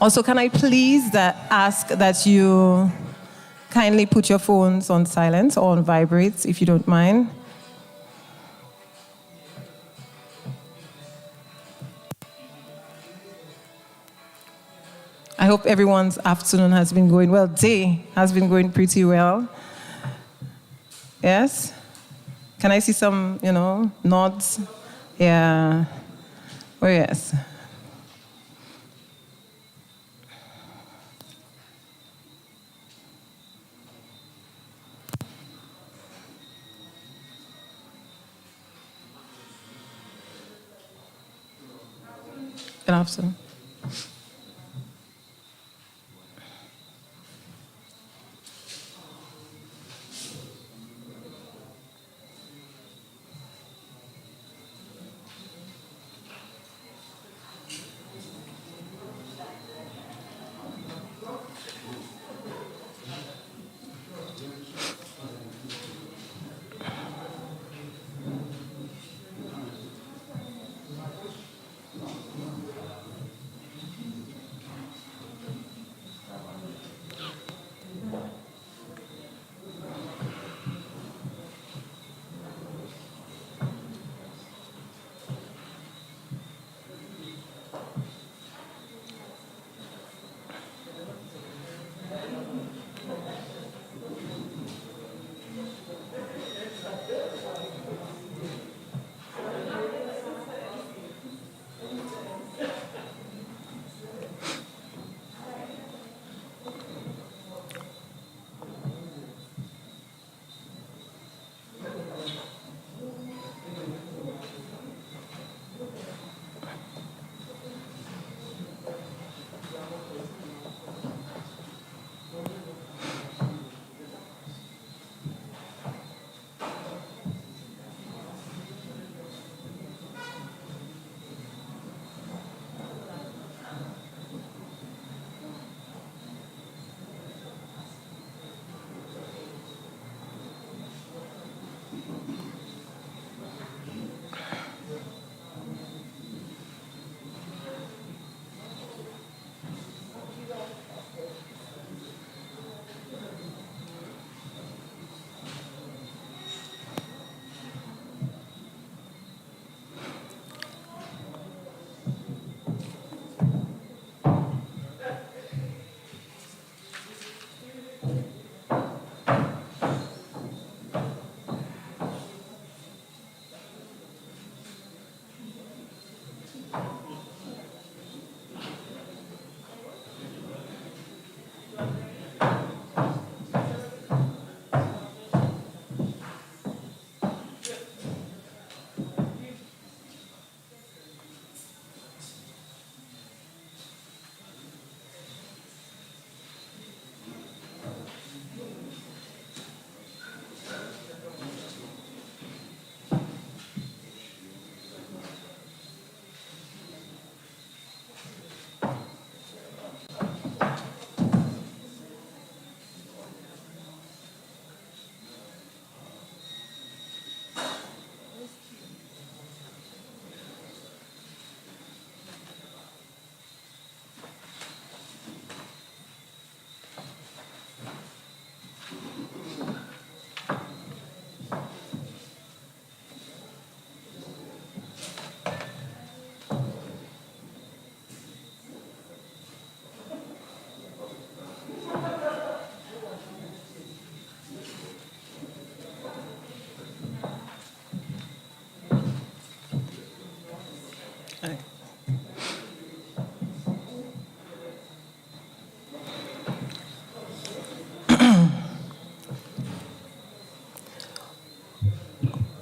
Also, can I please ask that you kindly put your phones on silent or on vibrate, if you don't mind. I hope everyone's afternoon has been going well. Day has been going pretty well. Yes? Can I see some, nods? Yeah. Oh, yes. Good afternoon.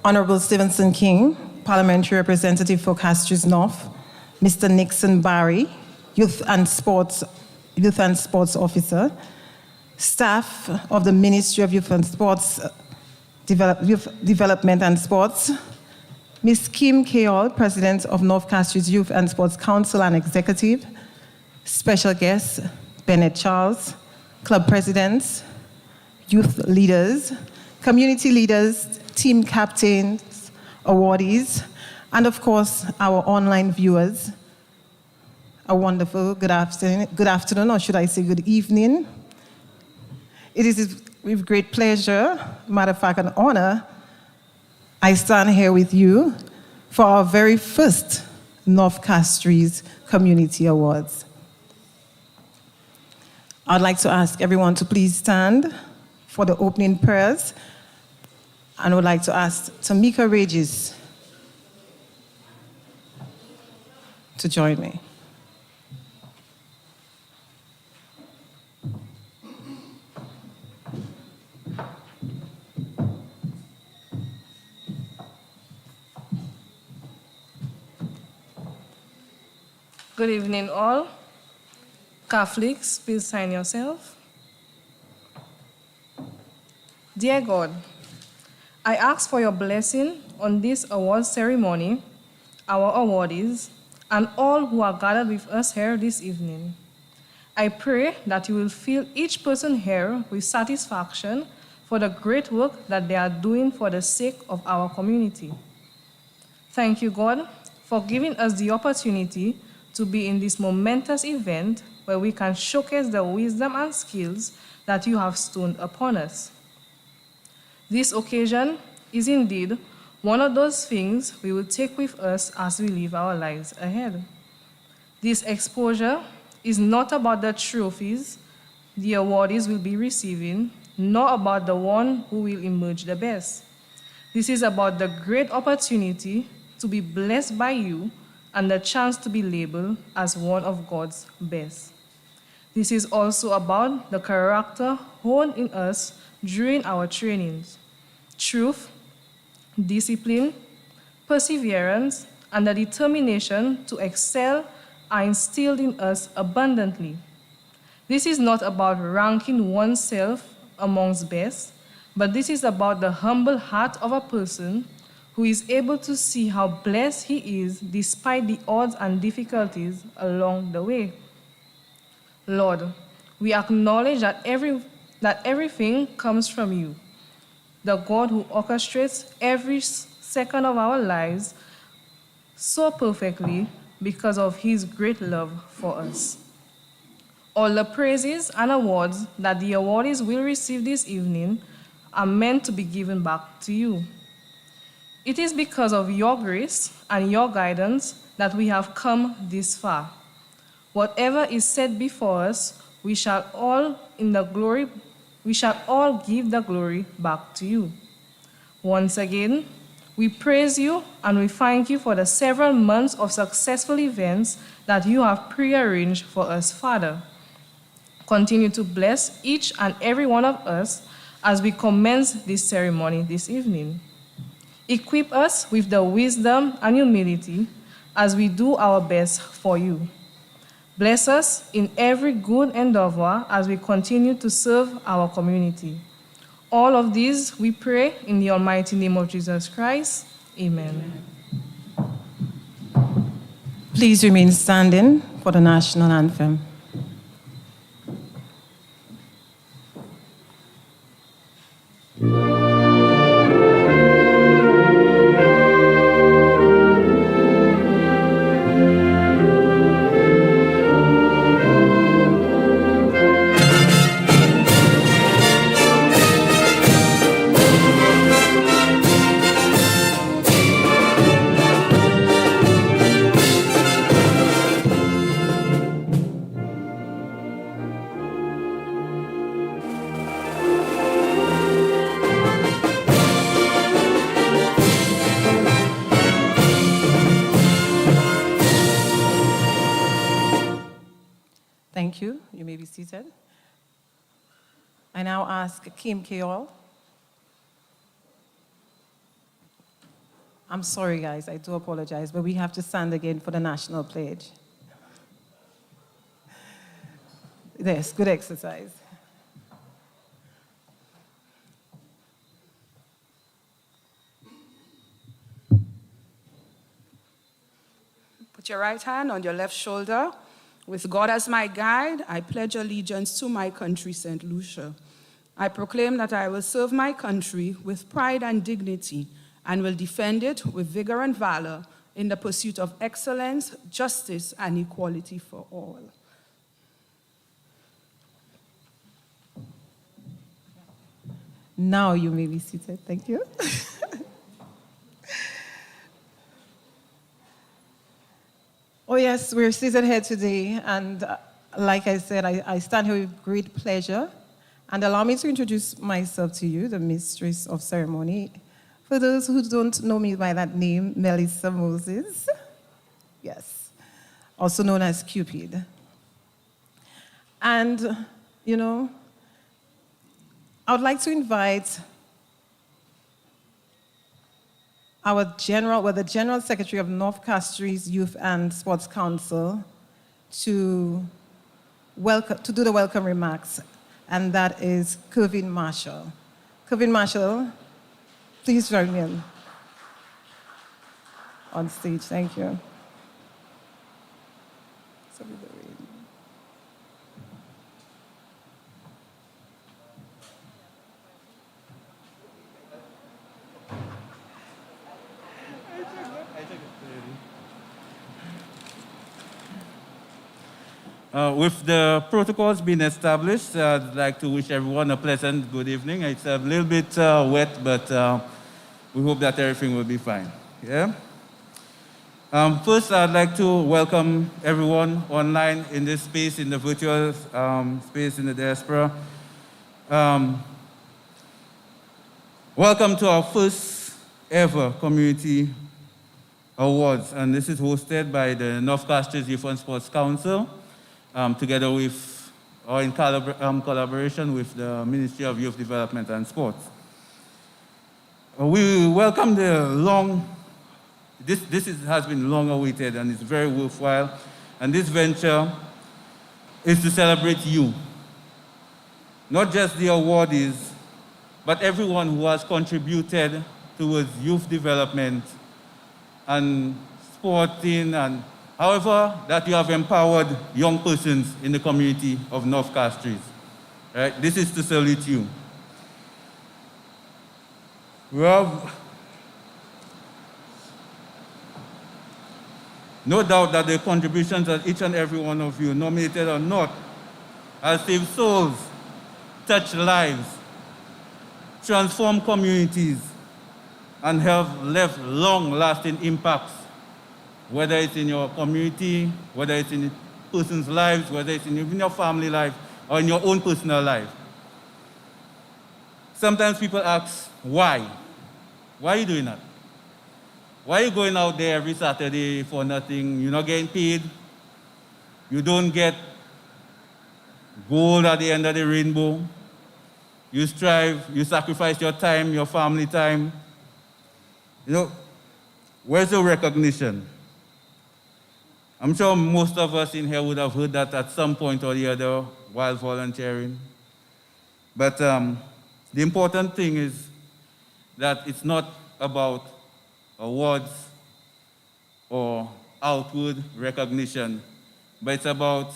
Honorable Stevenson King, Parliamentary Representative for Castries North, Mr. Nixon Barry, Youth and Sports Officer, staff of the Ministry of Youth and Sports, Youth Development and Sports, Ms. Kim Keol, President of North Castries Youth and Sports Council and Executive, special guests, Bennett Charles, club presidents, youth leaders, community leaders, team captains, awardees, and of course, our online viewers. a wonderful good afternoon, or should I say good evening. It is with great pleasure, matter of fact, an honor, I stand here with you for our very first North Castries Community Awards. I'd like to ask everyone to please stand for the opening prayers, and I would like to ask Tamika Regis to join me. Good evening, all. Catholics, please sign yourself. Dear God, I ask for your blessing on this award ceremony, our awardees, and all who are gathered with us here this evening. I pray that you will fill each person here with satisfaction for the great work that they are doing for the sake of our community. Thank you, God, for giving us the opportunity to be in this momentous event where we can showcase the wisdom and skills that you have bestowed upon us. This occasion is indeed one of those things we will take with us as we live our lives ahead. This exposure is not about the trophies the awardees will be receiving, nor about the one who will emerge the best. This is about the great opportunity to be blessed by you and the chance to be labeled as one of God's best. This is also about the character honed in us during our trainings. Truth, discipline, perseverance, and the determination to excel are instilled in us abundantly. This is not about ranking oneself amongst best, but this is about the humble heart of a person who is able to see how blessed he is despite the odds and difficulties along the way. Lord, we acknowledge that everything comes from you, the God who orchestrates every second of our lives so perfectly because of his great love for us. All the praises and awards that the awardees will receive this evening are meant to be given back to you. It is because of your grace and your guidance that we have come this far. Whatever is set before us, we shall all give the glory back to you. Once again, we praise you and we thank you for the several months of successful events that you have prearranged for us, Father. Continue to bless each and every one of us as we commence this ceremony this evening. Equip us with the wisdom and humility as we do our best for you. Bless us in every good endeavor as we continue to serve our community. All of these we pray in the almighty name of Jesus Christ. Amen. Please remain standing for the national anthem. Thank you. You may be seated. I now ask Kim Keol. I'm sorry, guys. I do apologize, but we have to stand again for the national pledge. Yes, good exercise. Put your right hand on your left shoulder. With God as my guide, I pledge allegiance to my country, St. Lucia. I proclaim that I will serve my country with pride and dignity and will defend it with vigor and valor in the pursuit of excellence, justice, and equality for all. Now you may be seated. Thank you. Oh, yes, we're seated here today, and like I said, I stand here with great pleasure. And allow me to introduce myself to you, the mistress of ceremony. For those who don't know me by that name, Melissa Moses. Yes, also known as Cupid. And, I would like to invite the General Secretary of North Castries Youth and Sports Council to do the welcome remarks, and that is Kevin Marshall. Kevin Marshall, please join me on stage. Thank you. With the protocols being established, I'd like to wish everyone a pleasant good evening. It's a little bit wet, but we hope that everything will be fine. Yeah? First, I'd like to welcome everyone online in this space, in the virtual space in the diaspora. Welcome to our first ever community awards, and this is hosted by the North Castries Youth and Sports Council, together with, or in collaboration with the Ministry of Youth Development and Sports. We welcome this has been long awaited and it's very worthwhile. And this venture is to celebrate you. Not just the awardees, but everyone who has contributed towards youth development and sporting and however that you have empowered young persons in the community of North Castries. Right? This is to salute you. We have no doubt that the contributions of each and every one of you, nominated or not, has saved souls, touched lives, transformed communities, and have left long-lasting impacts, whether it's in your community, whether it's in person's lives, whether it's in even your family life, or in your own personal life. Sometimes people ask, why? Why are you doing that? Why are you going out there every Saturday for nothing? You're not getting paid. You don't get gold at the end of the rainbow. You strive, you sacrifice your time, your family time. Where's the recognition? I'm sure most of us in here would have heard that at some point or the other while volunteering. But the important thing is that it's not about awards or outward recognition, but it's about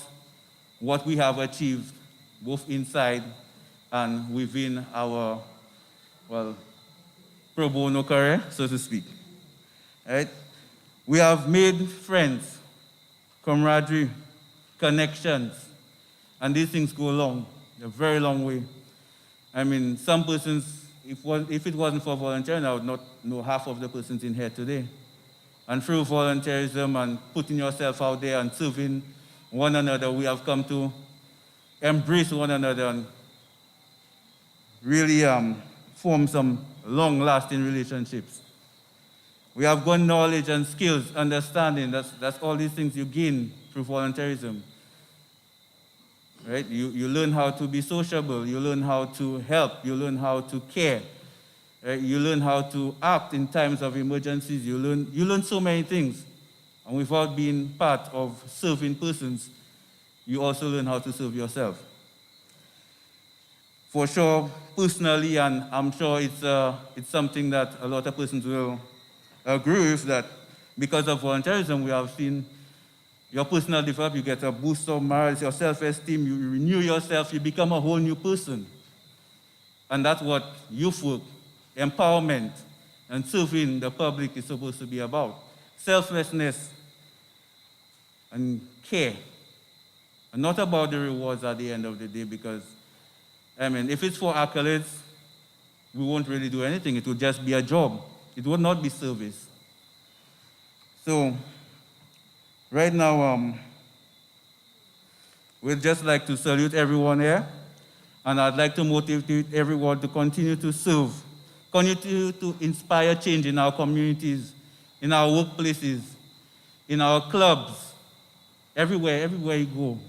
what we have achieved both inside and within our, pro bono career, so to speak. Right? We have made friends, camaraderie, connections, and these things go a very long way. I mean, some persons, if it wasn't for volunteering, I would not know half of the persons in here today. And through volunteerism and putting yourself out there and serving one another, we have come to embrace one another and really form some long-lasting relationships. We have good knowledge and skills, understanding. That's all these things you gain through volunteerism. Right? You learn how to be sociable. You learn how to help. You learn how to care. Right? You learn how to act in times of emergencies. You learn so many things. And without being part of serving persons, you also learn how to serve yourself. For sure, personally, and I'm sure it's something that a lot of persons will agree with, that because of volunteerism, we have seen your personal development, you get a boost of morale, your self-esteem, you renew yourself, you become a whole new person. And that's what youth work, empowerment, and serving the public is supposed to be about. selflessness, and care. And not about the rewards at the end of the day, because, I mean, if it's for accolades, we won't really do anything. It would just be a job. It would not be service. So, right now, we'd just like to salute everyone here, and I'd like to motivate everyone to continue to serve, continue to inspire change in our communities, in our workplaces, in our clubs, everywhere you go.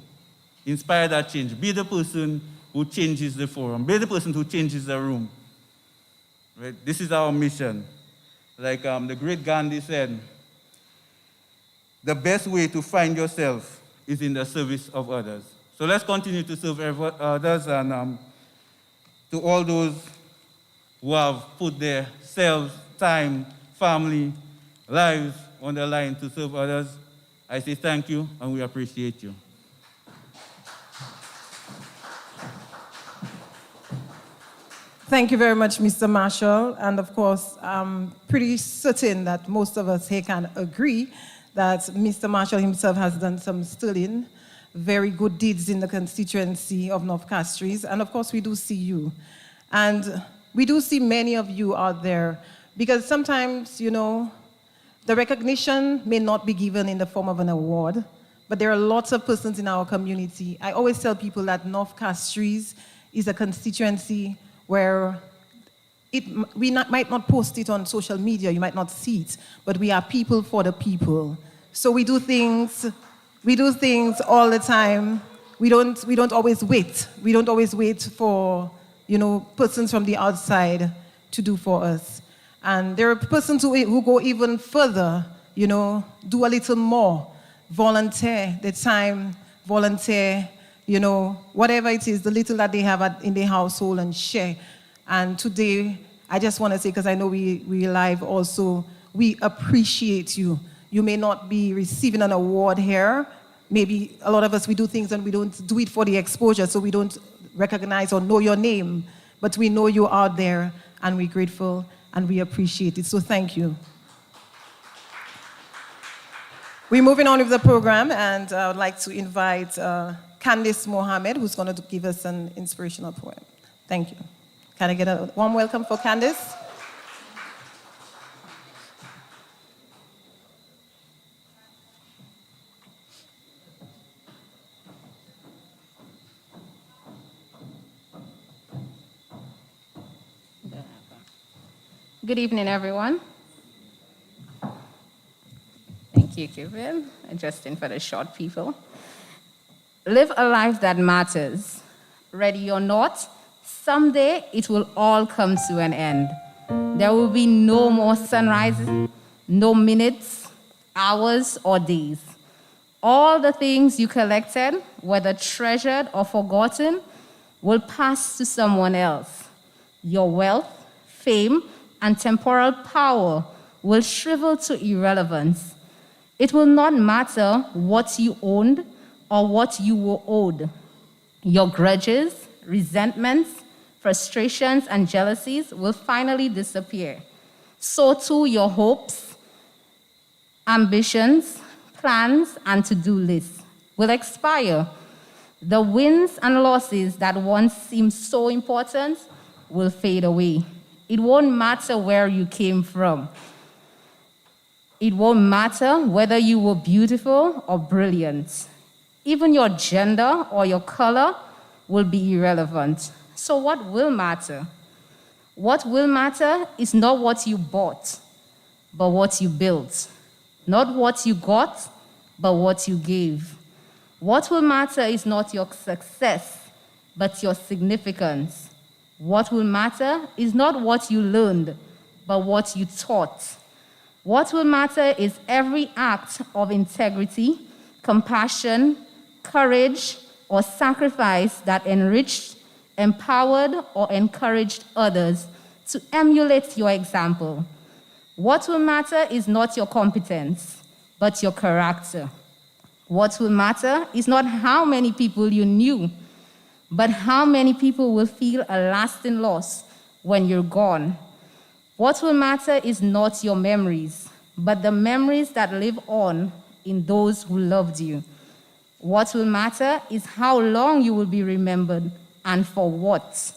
Inspire that change. Be the person who changes the forum. Be the person who changes the room. Right? This is our mission. Like the great Gandhi said, the best way to find yourself is in the service of others. So let's continue to serve others, and to all those who have put their selves, time, family, lives on the line to serve others, I say thank you, and we appreciate you. Thank you very much, Mr. Marshall. And of course, I'm pretty certain that most of us here can agree that Mr. Marshall himself has done some sterling, very good deeds in the constituency of North Castries. And of course, we do see you. And we do see many of you out there, because sometimes, the recognition may not be given in the form of an award, but there are lots of persons in our community. I always tell people that North Castries is a constituency where might not post it on social media, you might not see it, but we are people for the people. So we do things all the time. We don't always wait. We don't always wait for, persons from the outside to do for us. And there are persons who go even further, do a little more, volunteer their time, volunteer, whatever it is, the little that they have in their household, and share. And today, I just want to say, because I know we live also, we appreciate you. You may not be receiving an award here. Maybe a lot of us, we do things and we don't do it for the exposure, so we don't recognize or know your name. But we know you're out there, and we're grateful, and we appreciate it. So thank you. We're moving on with the program, and I would like to invite Candice Mohammed, who's going to give us an inspirational poem. Thank you. Can I get a warm welcome for Candice? Good evening, everyone. Thank you, Kevin, adjusting for the short people. Live a life that matters. Ready or not, someday it will all come to an end. There will be no more sunrises, no minutes, hours, or days. All the things you collected, whether treasured or forgotten, will pass to someone else. Your wealth, fame, and temporal power will shrivel to irrelevance. It will not matter what you owned or what you were owed. Your grudges, resentments, frustrations, and jealousies will finally disappear. So too your hopes, ambitions, plans, and to-do lists will expire. The wins and losses that once seemed so important will fade away. It won't matter where you came from. It won't matter whether you were beautiful or brilliant. Even your gender or your color will be irrelevant. So what will matter? What will matter is not what you bought, but what you built. Not what you got, but what you gave. What will matter is not your success, but your significance. What will matter is not what you learned, but what you taught. What will matter is every act of integrity, compassion, courage, or sacrifice that enriched, empowered, or encouraged others to emulate your example. What will matter is not your competence, but your character. What will matter is not how many people you knew, but how many people will feel a lasting loss when you're gone. What will matter is not your memories, but the memories that live on in those who loved you. What will matter is how long you will be remembered and for what.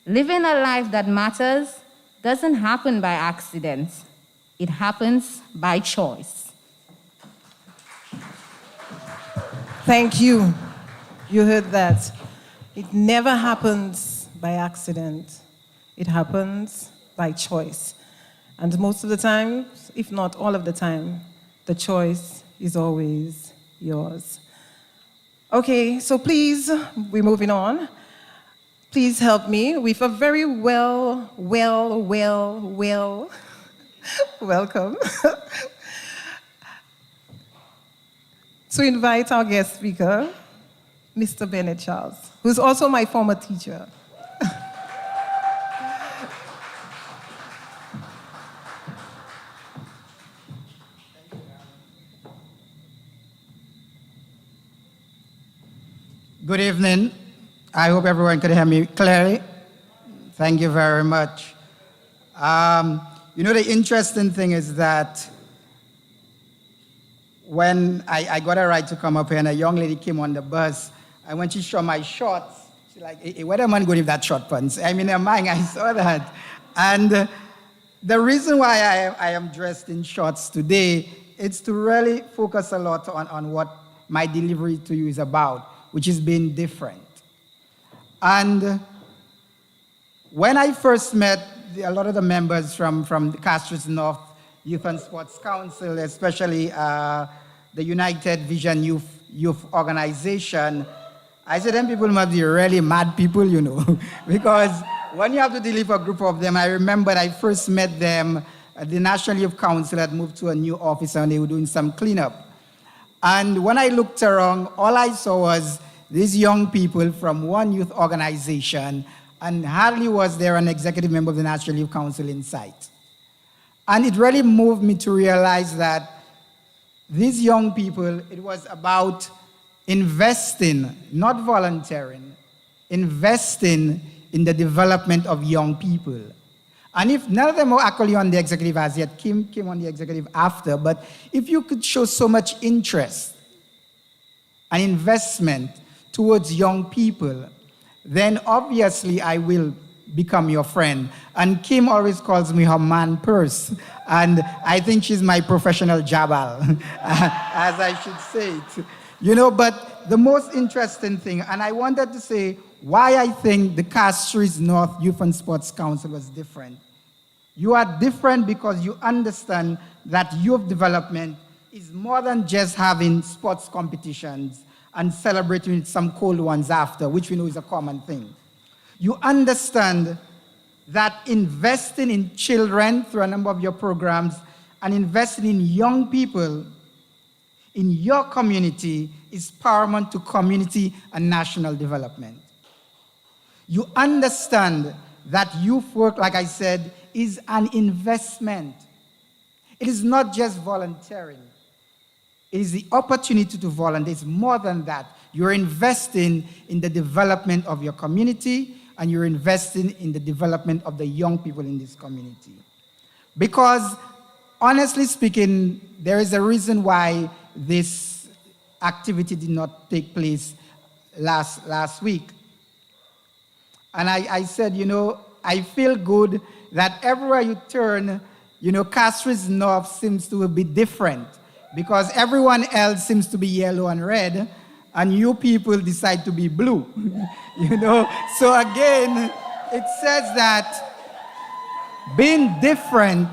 Living a life that matters doesn't happen by accident. It happens by choice. Thank you. You heard that. It never happens by accident. It happens by choice. And most of the time, if not all of the time, the choice is always yours. Okay, so please, we're moving on. Please help me with a very welcome to invite our guest speaker, Mr. Bennett Charles, who's also my former teacher. Good evening. I hope everyone could hear me clearly. Thank you very much. The interesting thing is that when I got a right to come up here and a young lady came on the bus, and when she saw my shorts, she's like, hey, where am I going with that short pants? I mean, in her mind, I saw that. And the reason why I am dressed in shorts today is to really focus a lot on what my delivery to you is about, which is being different. And when I first met a lot of the members from the Castries North Youth and Sports Council, especially the United Vision Youth Organization, I said, them people must be really mad people, because when you have to deal with a group of them, I remember I first met them at the National Youth Council had moved to a new office and they were doing some cleanup. And when I looked around, all I saw was these young people from one youth organization, and hardly was there an executive member of the National Youth Council in sight. And it really moved me to realize that these young people, it was about investing, not volunteering, investing in the development of young people. And if none of them were actually on the executive as yet, Kim came on the executive after, but if you could show so much interest and investment towards young people, then obviously I will become your friend. And Kim always calls me her man purse, and I think she's my professional jabal, as I should say it. But the most interesting thing, and I wanted to say why I think the Castries North Youth and Sports Council was different. You are different because you understand that youth development is more than just having sports competitions and celebrating some cold ones after, which we know is a common thing. You understand that investing in children through a number of your programs and investing in young people in your community is paramount to community and national development. You understand that youth work, like I said, is an investment. It is not just volunteering. It is the opportunity to volunteer. It's more than that. You're investing in the development of your community, and you're investing in the development of the young people in this community. Because, honestly speaking, there is a reason why this activity did not take place last week. And I said, I feel good that everywhere you turn, Castries North seems to be different, because everyone else seems to be yellow and red, and you people decide to be blue. So again, it says that being different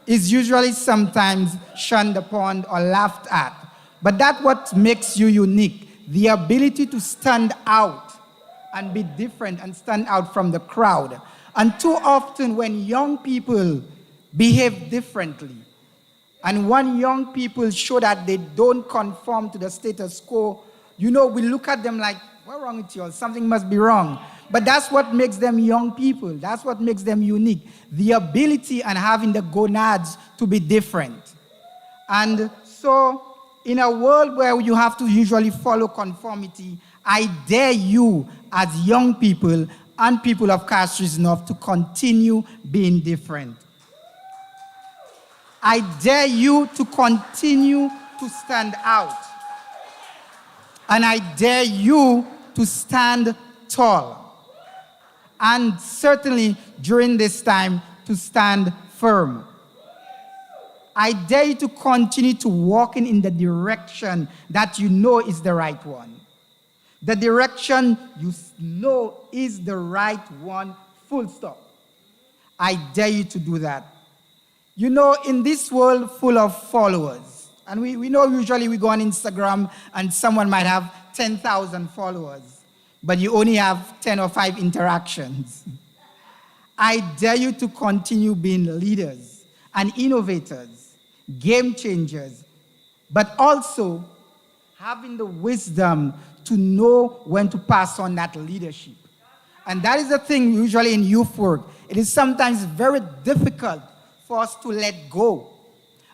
is usually sometimes shunned upon or laughed at. But that's what makes you unique, the ability to stand out and be different and stand out from the crowd. And too often when young people behave differently, and when young people show that they don't conform to the status quo, we look at them like, what's wrong with you? Something must be wrong. But that's what makes them young people. That's what makes them unique. The ability and having the gonads to be different. And so, in a world where you have to usually follow conformity, I dare you as young people and people of Castries North to continue being different. I dare you to continue to stand out. And I dare you to stand tall. And certainly during this time, to stand firm. I dare you to continue to walk in the direction that you know is the right one. The direction you know is the right one, full stop. I dare you to do that. You know, in this world full of followers, and we know usually we go on Instagram and someone might have 10,000 followers, but you only have 10 or 5 interactions. I dare you to continue being leaders and innovators, game changers, but also having the wisdom to know when to pass on that leadership. And that is the thing usually in youth work. It is sometimes very difficult for us to let go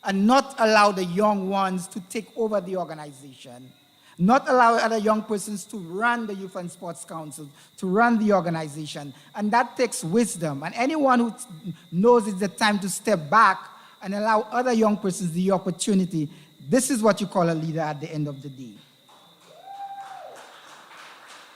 and not allow the young ones to take over the organization, not allow other young persons to run the Youth and Sports Council, to run the organization. And that takes wisdom. And anyone who knows it's the time to step back and allow other young persons the opportunity, this is what you call a leader at the end of the day.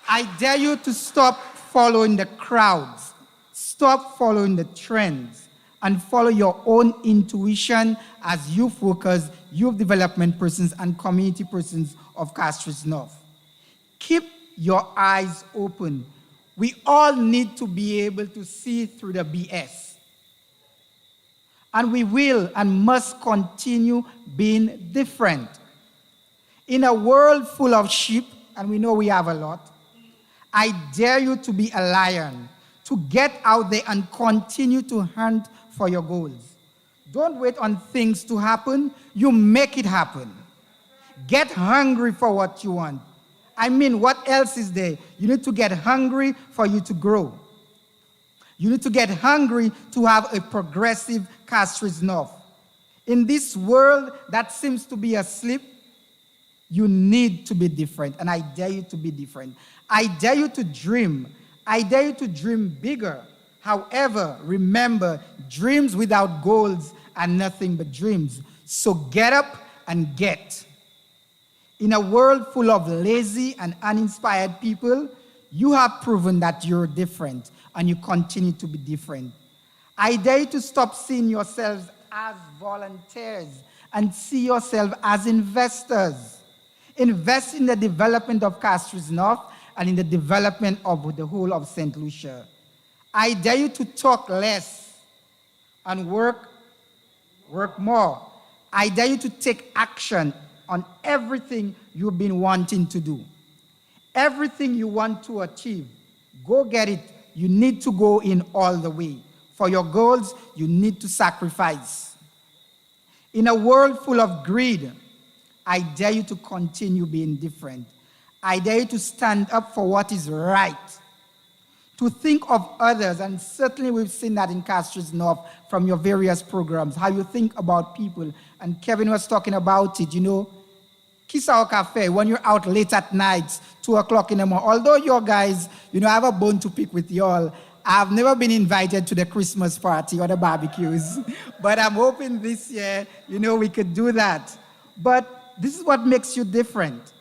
I dare you to stop following the crowds, stop following the trends, and follow your own intuition as youth workers, youth development persons, and community persons of Castries North. Keep your eyes open. We all need to be able to see through the BS. And we will and must continue being different. In a world full of sheep, and we know we have a lot, I dare you to be a lion, to get out there and continue to hunt for your goals. Don't wait on things to happen. You make it happen. Get hungry for what you want. I mean, what else is there? You need to get hungry for you to grow. You need to get hungry to have a progressive Castries North. In this world that seems to be asleep, you need to be different, and I dare you to be different. I dare you to dream. I dare you to dream bigger. However, remember, dreams without goals are nothing but dreams. So get up and get. In a world full of lazy and uninspired people, you have proven that you're different, and you continue to be different. I dare you to stop seeing yourselves as volunteers and see yourself as investors. Invest in the development of Castries North and in the development of the whole of St. Lucia. I dare you to talk less and work more. I dare you to take action on everything you've been wanting to do. Everything you want to achieve, go get it. You need to go in all the way. For your goals, you need to sacrifice. In a world full of greed, I dare you to continue being different. I dare you to stand up for what is right, to think of others, and certainly we've seen that in Castries North from your various programs, how you think about people. And Kevin was talking about it, you know, Kisao Cafe, when you're out late at night, 2 o'clock in the morning. Although your guys, you know, I have a bone to pick with y'all. I've never been invited to the Christmas party or the barbecues, but I'm hoping this year, you know, we could do that. But this is what makes you different.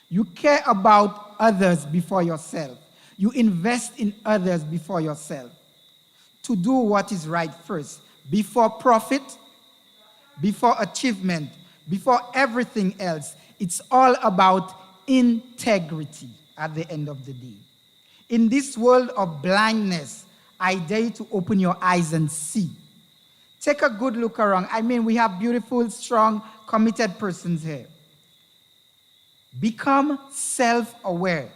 You care about others before yourself. You invest in others before yourself. To do what is right first, before profit, before achievement, before everything else. It's all about integrity at the end of the day. In this world of blindness, I dare you to open your eyes and see. Take a good look around. I mean, we have beautiful, strong, committed persons here. Become self-aware,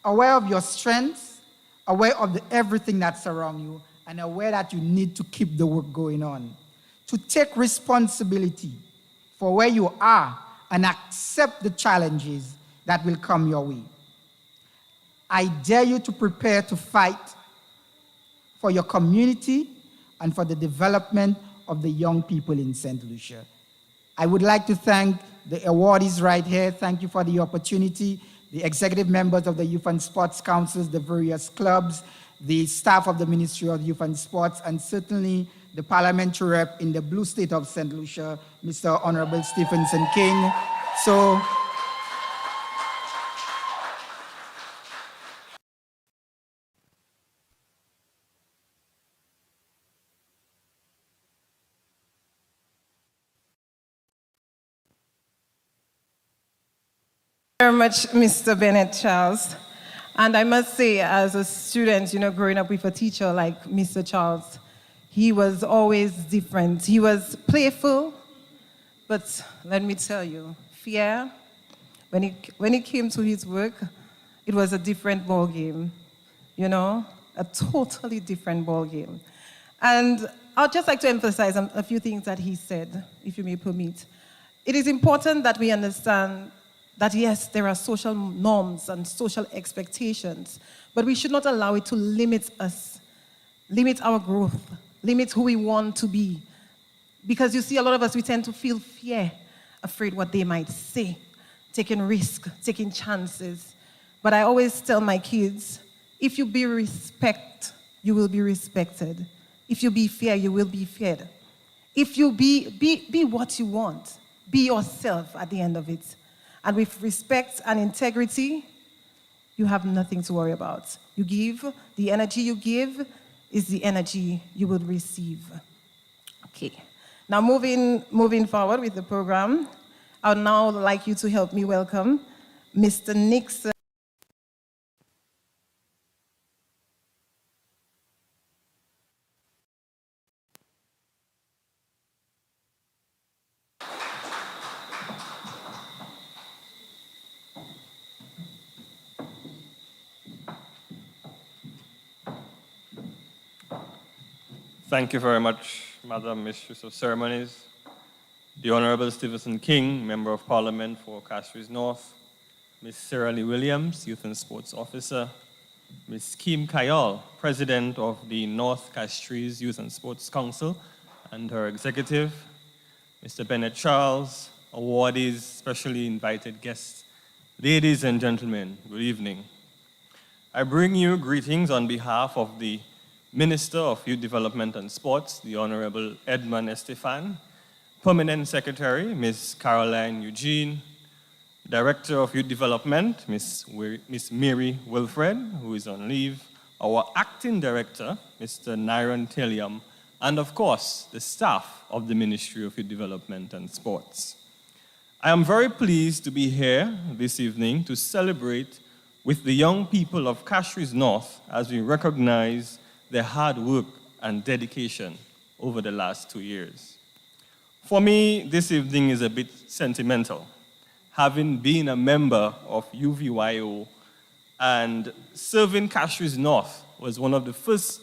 aware of your strengths, aware of everything that's around you, and aware that you need to keep the work going on. To take responsibility for where you are and accept the challenges that will come your way. I dare you to prepare to fight for your community and for the development of the young people in St. Lucia. I would like to thank the awardees right here. Thank you for the opportunity. The executive members of the Youth and Sports Councils, the various clubs, the staff of the Ministry of Youth and Sports, and certainly the the parliamentary rep in the blue state of St. Lucia, Mr. Honorable Stephenson King. So, very much, Mr. Bennett Charles. And I must say, as a student, growing up with a teacher like Mr. Charles, he was always different. He was playful, but let me tell you, fear, when it came to his work, it was a different ball game, a totally different ball game. And I'd just like to emphasize a few things that he said, if you may permit. It is important that we understand that yes, there are social norms and social expectations, but we should not allow it to limit us, limit our growth, limit who we want to be. Because you see, a lot of us, we tend to feel fear, afraid what they might say, taking risks, taking chances. But I always tell my kids, if you be respect, you will be respected. If you be fear, you will be feared. If you be what you want, be yourself at the end of it. And with respect and integrity, you have nothing to worry about. You give, the energy you give is the energy you will receive. Okay. Now moving forward with the program, I would now like you to help me welcome Mr. Nixon. Thank you very much, Madam Mistress of Ceremonies, the Honorable Stephenson King, Member of Parliament for Castries North, Ms. Sarah Lee Williams, Youth and Sports Officer, Ms. Kim Kayal, President of the North Castries Youth and Sports Council and her executive, Mr. Bennett Charles, awardees, specially invited guests, ladies and gentlemen, good evening. I bring you greetings on behalf of the Minister of Youth Development and Sports, the Honorable Edmund Estefan, Permanent Secretary, Ms. Caroline Eugene, Director of Youth Development, Ms. Mary Wilfred, who is on leave, our Acting Director, Mr. Nyron Telium, and of course, the staff of the Ministry of Youth Development and Sports. I am very pleased to be here this evening to celebrate with the young people of Castries North as we recognize their hard work and dedication over the last 2 years. For me, this evening is a bit sentimental. Having been a member of UVYO and serving Castries North was one of the first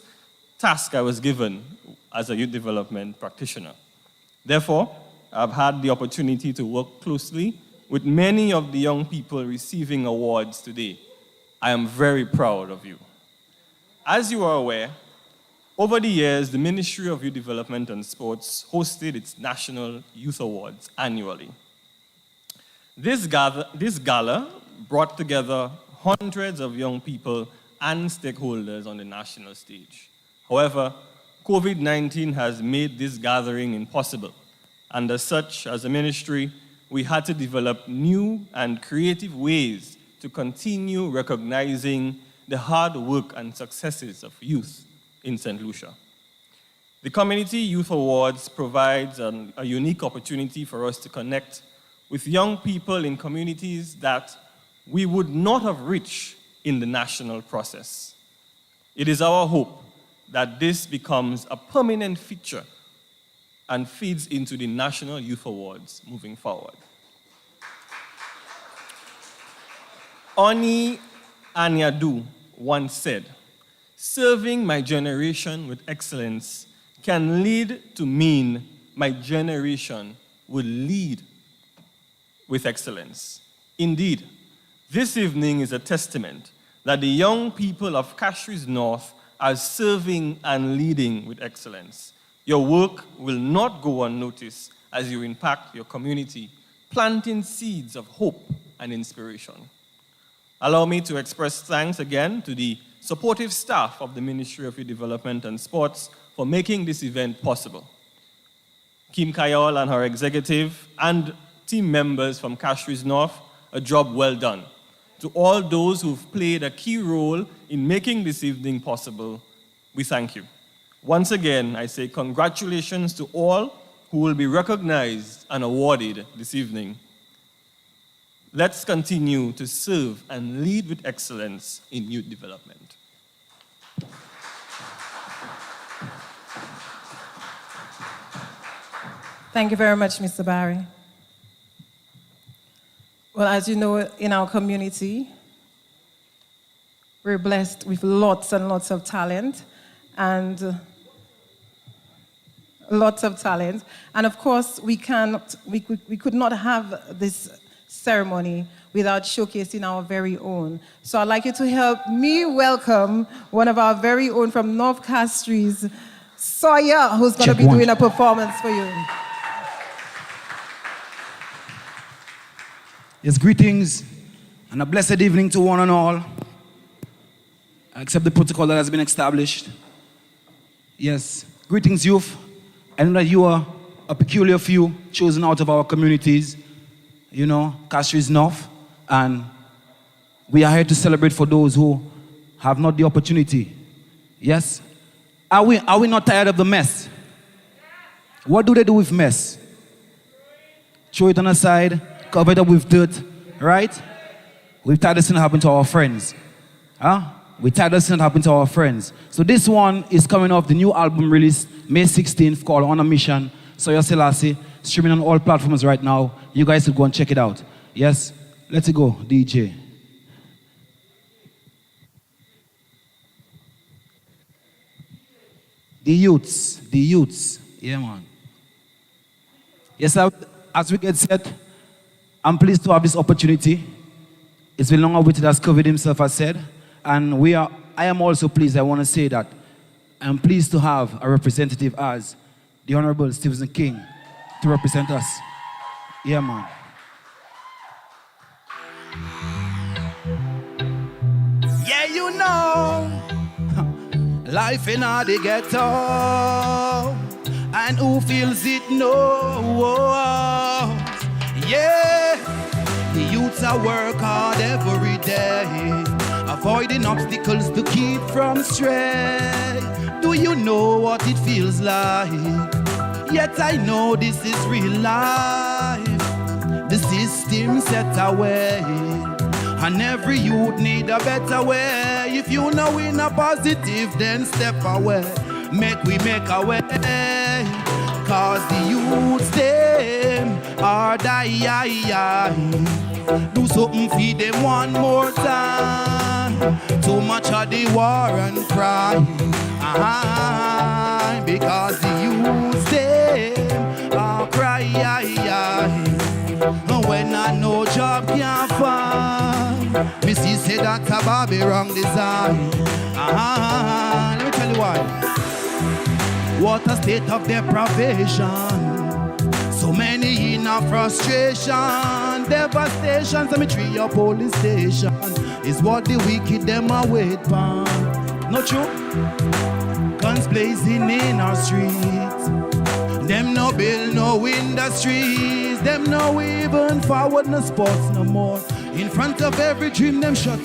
tasks I was given as a youth development practitioner. Therefore, I've had the opportunity to work closely with many of the young people receiving awards today. I am very proud of you. As you are aware, over the years, the Ministry of Youth Development and Sports hosted its National Youth Awards annually. This gala brought together hundreds of young people and stakeholders on the national stage. However, COVID-19 has made this gathering impossible, and as such, as a ministry, we had to develop new and creative ways to continue recognizing the hard work and successes of youth in St. Lucia. The Community Youth Awards provides a unique opportunity for us to connect with young people in communities that we would not have reached in the national process. It is our hope that this becomes a permanent feature and feeds into the National Youth Awards moving forward. Oni Anyadu once said, "Serving my generation with excellence can lead to mean my generation will lead with excellence." Indeed, this evening is a testament that the young people of Castries North are serving and leading with excellence. Your work will not go unnoticed as you impact your community, planting seeds of hope and inspiration. Allow me to express thanks again to the supportive staff of the Ministry of Youth Development and Sports for making this event possible. Kim Kayol and her executive and team members from Castries North, a job well done. To all those who've played a key role in making this evening possible, we thank you. Once again, I say congratulations to all who will be recognized and awarded this evening. Let's continue to serve and lead with excellence in youth development. Thank you very much, Mr. Barry. Well, as you know, in our community, we're blessed with lots and lots of talent, and lots of talent. And of course, we could not have this ceremony without showcasing our very own. So I'd like you to help me welcome one of our very own from North Castries, Sawyer, who's going to be doing a performance for you. Yes, greetings and a blessed evening to one and all. I accept the protocol that has been established. Yes, greetings, youth. I know that you are a peculiar few chosen out of our communities, you know, Castries North, and we are here to celebrate for those who have not the opportunity. Yes? Are we not tired of the mess? What do they do with mess? Throw it on the side, cover it up with dirt, right? We've tired of seeing it happen to our friends. Huh? We tired of seeing it happen to our friends. So this one is coming off the new album release May 16th called On a Mission. Sawyer Selassie, streaming on all platforms right now. You guys should go and check it out. Yes? Let's go, DJ. The youths. Yeah, man. Yes, as we get set, I'm pleased to have this opportunity. It's been long awaited, as COVID himself has said. And I am also pleased, I want to say that I'm pleased to have a representative as the Honorable Stephen King to represent us. Yeah, man. Yeah, you know, life in the ghetto, and who feels it knows. Yeah, the youths are work hard every day, avoiding obstacles to keep from stray. Do you know what it feels like? Yet I know this is real life. The system set away, and every youth need a better way. If you know in a positive, then step away. Make a way. Cause the youths, them are dying. Do something for them one more time. Too much of the war and crime. Because the youths, them are crying. When I know job can't find, Missy said that a Bobby wrong design. Let me tell you why. What a state of deprivation. So many in a frustration, devastation. Cemetery or police station is what the wicked them are wait for. Not true? Guns blazing in our streets. Them no build no industries. Them no even forward no sports no more. In front of every dream them shut.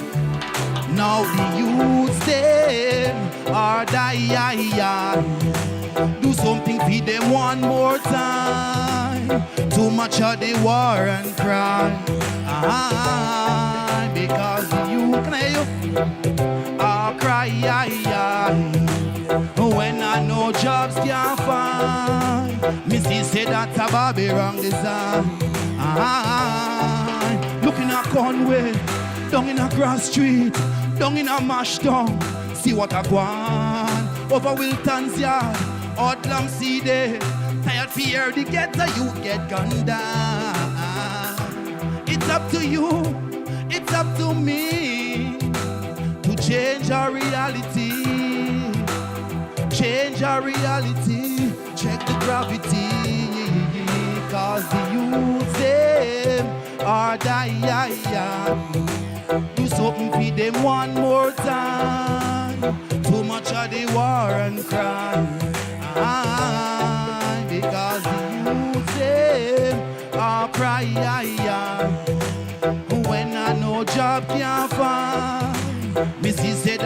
Now the youths them are dying. Do something for them one more time. Too much of the war and crime. Because the youth, can I hear you? Are crying. When I know jobs can't find, Missy said that a Bobby wrong design. Looking at Conway, down in a Cross Street, down in a Mash Town. See what I want over Wilton's yard, Outlam CD. Tired fear the ghetto, you get gunned down. It's up to you, it's up to me to change our reality. Change our reality, check the gravity. Cause the youths, them are dying. Do something for them one more time. Too much of the war and crime.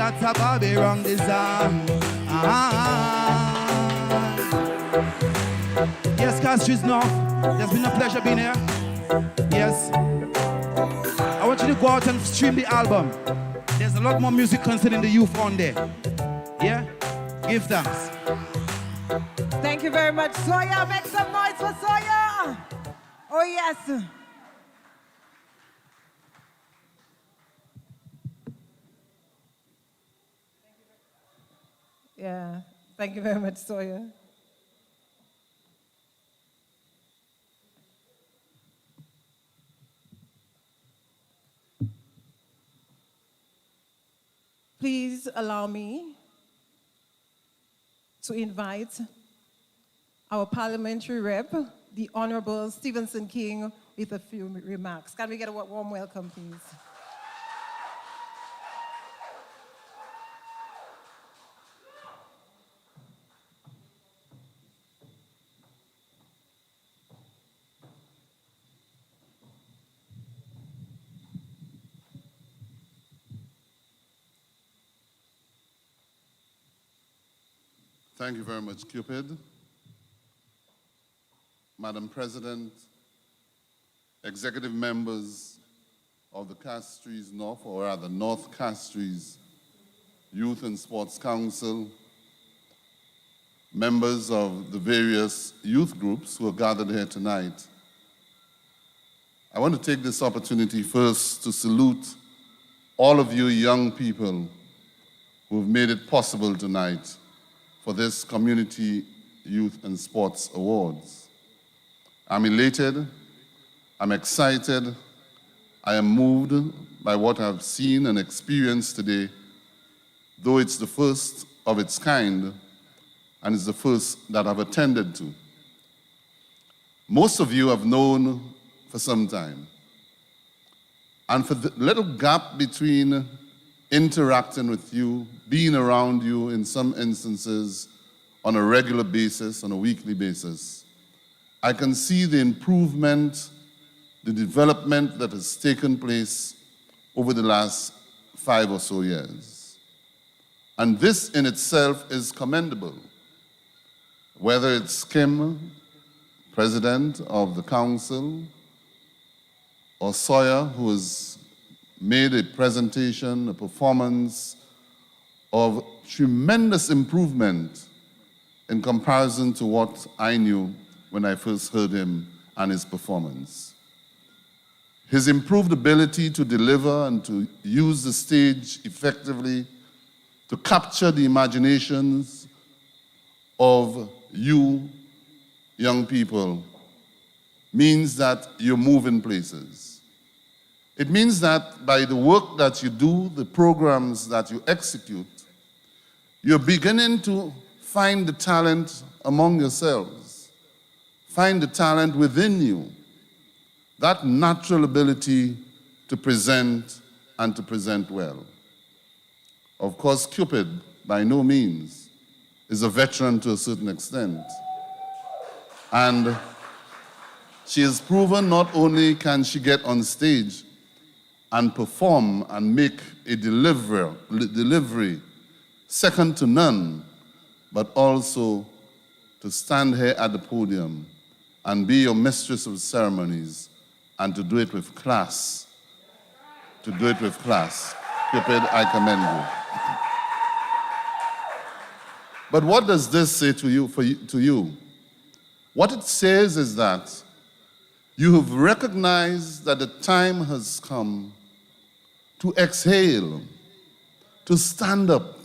that's a Bobby wrong design. Yes, Castries North, it's been a pleasure being here. Yes. I want you to go out and stream the album. There's a lot more music concerning the youth on there. Yeah? Give thanks. Thank you very much, Soya. Make some noise for Soya. Oh, yes. Yeah, thank you very much, Soya. Please allow me to invite our parliamentary rep, the Honorable Stevenson King, with a few remarks. Can we get a warm welcome, please? Thank you very much, Cupid. Madam President, executive members of the Castries North, or rather North Castries Youth and Sports Council, members of the various youth groups who are gathered here tonight, I want to take this opportunity first to salute all of you young people who have made it possible tonight for this Community Youth and Sports Awards. I'm elated, I'm excited, I am moved by what I've seen and experienced today, though it's the first of its kind and it's the first that I've attended to. Most of you have known for some time, and for the little gap between interacting with you, being around you in some instances on a regular basis, on a weekly basis, I can see the improvement, the development that has taken place over the last 5 or so years. And this in itself is commendable. Whether it's Kim, President of the Council, or Sawyer, who has made a presentation, a performance of tremendous improvement in comparison to what I knew when I first heard him and his performance. His improved ability to deliver and to use the stage effectively to capture the imaginations of you young people means that you're moving places. It means that by the work that you do, the programs that you execute, you're beginning to find the talent among yourselves, find the talent within you, that natural ability to present and to present well. Of course, Cupid, by no means, is a veteran to a certain extent. And she has proven not only can she get on stage and perform and make a delivery second to none, but also to stand here at the podium and be your mistress of ceremonies and to do it with class. To do it with class. Cupid, I commend you. But what does this say to you? What it says is that you have recognized that the time has come to exhale, to stand up,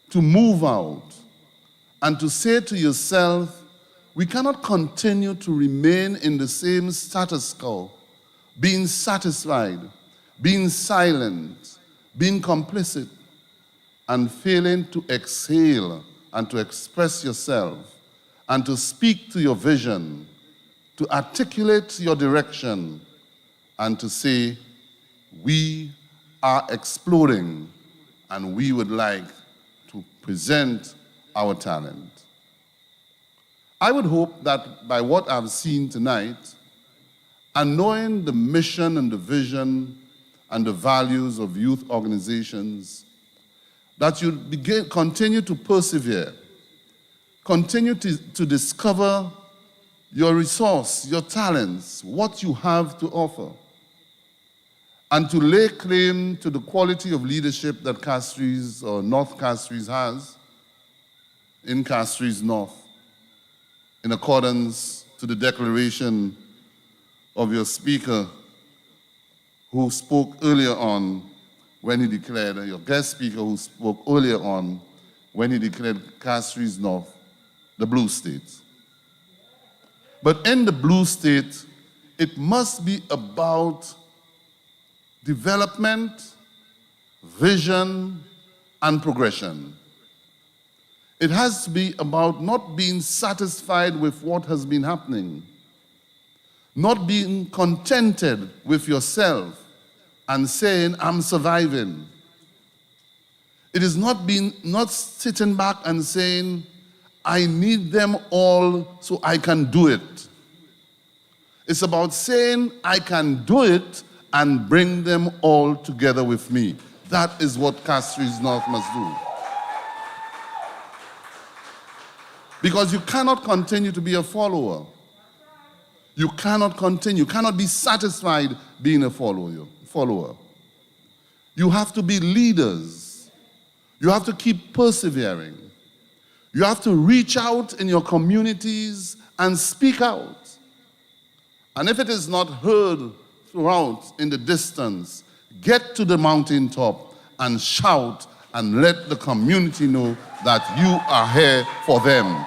to move out, and to say to yourself, we cannot continue to remain in the same status quo, being satisfied, being silent, being complicit, and failing to exhale and to express yourself and to speak to your vision, to articulate your direction, and to say, we are exploring and we would like to present our talent. I would hope that by what I've seen tonight, and knowing the mission and the vision and the values of youth organizations, that you continue to persevere, continue to discover your resource, your talents, what you have to offer, and to lay claim to the quality of leadership that Castries or North Castries has in Castries North, in accordance to the declaration of your speaker who spoke earlier on when he declared, your guest speaker who spoke earlier on when he declared Castries North the blue state. But in the blue state, it must be about development, vision, and progression. It has to be about not being satisfied with what has been happening, not being contented with yourself and saying, I'm surviving. It is not sitting back and saying, I need them all so I can do it. It's about saying, I can do it and bring them all together with me. That is what Castries North must do. Because you cannot continue to be a follower. You cannot be satisfied being a follower. You have to be leaders. You have to keep persevering. You have to reach out in your communities and speak out. And if it is not heard throughout in the distance, get to the mountaintop and shout and let the community know that you are here for them.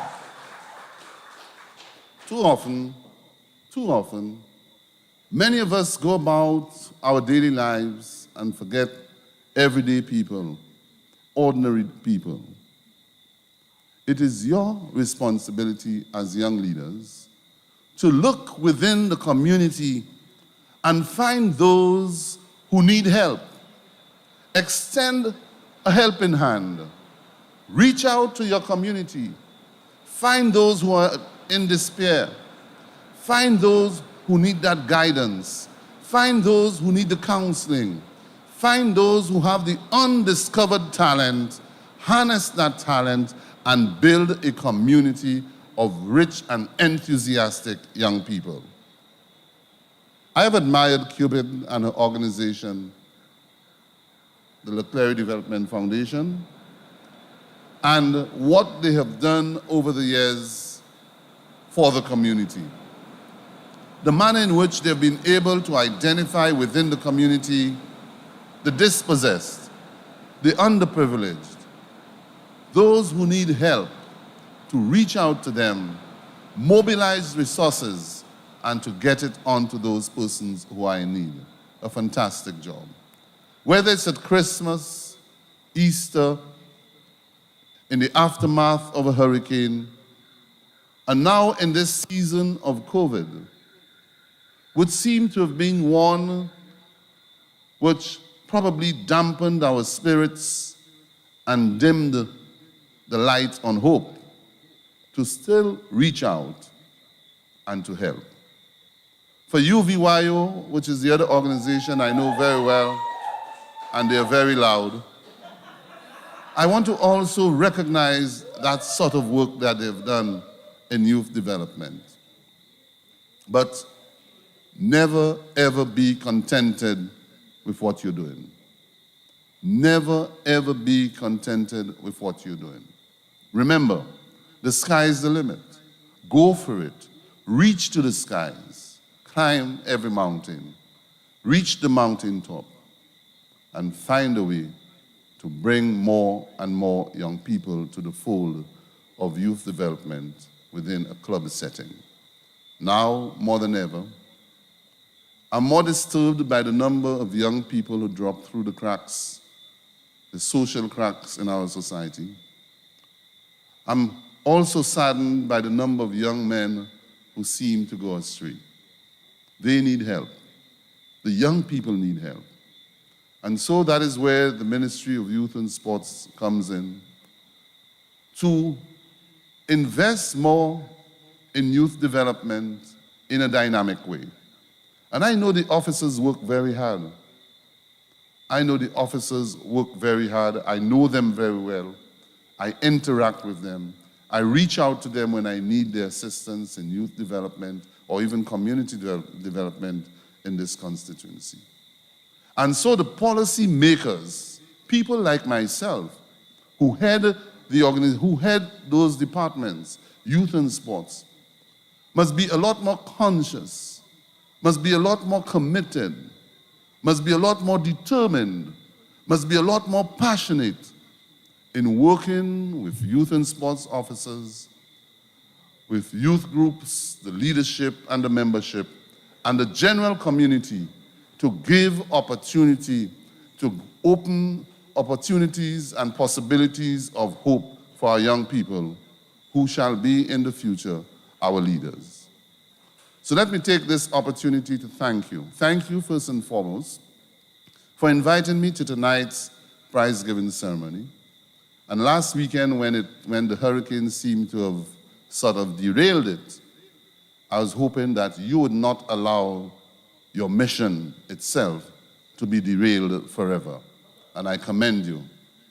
Too often, many of us go about our daily lives and forget everyday people, ordinary people. It is your responsibility as young leaders to look within the community and find those who need help. Extend a helping hand. Reach out to your community. Find those who are in despair. Find those who need that guidance. Find those who need the counseling. Find those who have the undiscovered talent. Harness that talent and build a community of rich and enthusiastic young people. I have admired Cubit and her organization, the Leclerc Development Foundation, and what they have done over the years for the community. The manner in which they've been able to identify within the community the dispossessed, the underprivileged, those who need help, to reach out to them, mobilize resources, and to get it onto those persons who are in need. A fantastic job. Whether it's at Christmas, Easter, in the aftermath of a hurricane, and now in this season of COVID, would seem to have been one which probably dampened our spirits and dimmed the light on hope, to still reach out and to help. For UVYO, which is the other organization I know very well, and they're very loud, I want to also recognize that sort of work that they've done in youth development. But never, ever be contented with what you're doing. Never, ever be contented with what you're doing. Remember, the sky is the limit. Go for it. Reach to the skies. Climb every mountain. Reach the mountaintop and find a way to bring more and more young people to the fold of youth development within a club setting. Now, more than ever, I'm more disturbed by the number of young people who drop through the cracks, the social cracks in our society. I'm also saddened by the number of young men who seem to go astray. They need help. The young people need help. And so that is where the Ministry of Youth and Sports comes in, to invest more in youth development in a dynamic way. And I know the officers work very hard. I know the officers work very hard. I know them very well. I interact with them. I reach out to them when I need their assistance in youth development or even community development in this constituency. And so the policy makers, people like myself, who head those departments, youth and sports, must be a lot more conscious, must be a lot more committed, must be a lot more determined, must be a lot more passionate in working with youth and sports officers, with youth groups, the leadership and the membership, and the general community to give opportunity, to open opportunities and possibilities of hope for our young people who shall be in the future our leaders. So let me take this opportunity to thank you. Thank you first and foremost for inviting me to tonight's prize-giving ceremony. And last weekend when the hurricane seemed to have sort of derailed it, I was hoping that you would not allow your mission itself to be derailed forever. And I commend you.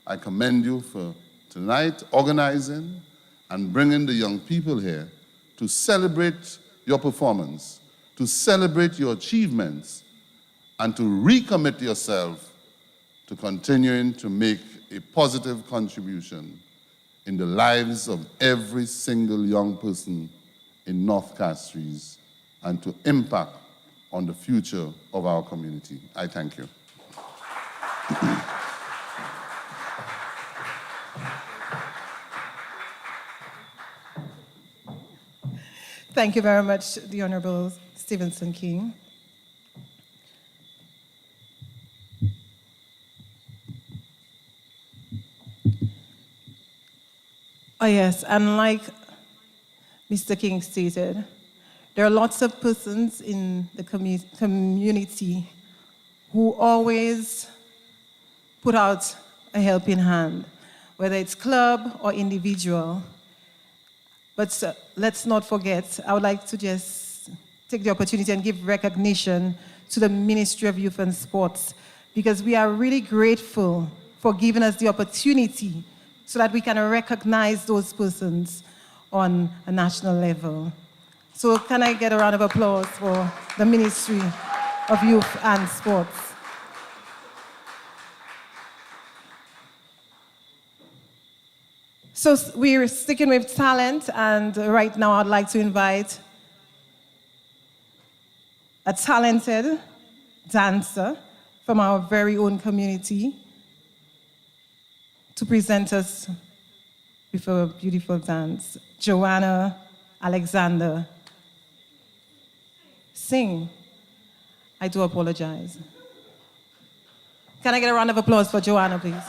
I commend you for tonight organizing and bringing the young people here to celebrate your performance, to celebrate your achievements, and to recommit yourself to continuing to make a positive contribution in the lives of every single young person in North Castries and to impact on the future of our community. I thank you. Thank you very much, the Honorable Stevenson King. Oh yes, and like Mr. King stated, there are lots of persons in the community who always put out a helping hand, whether it's club or individual. But let's not forget, I would like to just take the opportunity and give recognition to the Ministry of Youth and Sports, because we are really grateful for giving us the opportunity so that we can recognize those persons on a national level. So can I get a round of applause for the Ministry of Youth and Sports? So we're sticking with talent, and right now I'd like to invite a talented dancer from our very own community to present us with a beautiful dance. Joanna Alexander. Sing. I do apologize. Can I get a round of applause for Joanna, please?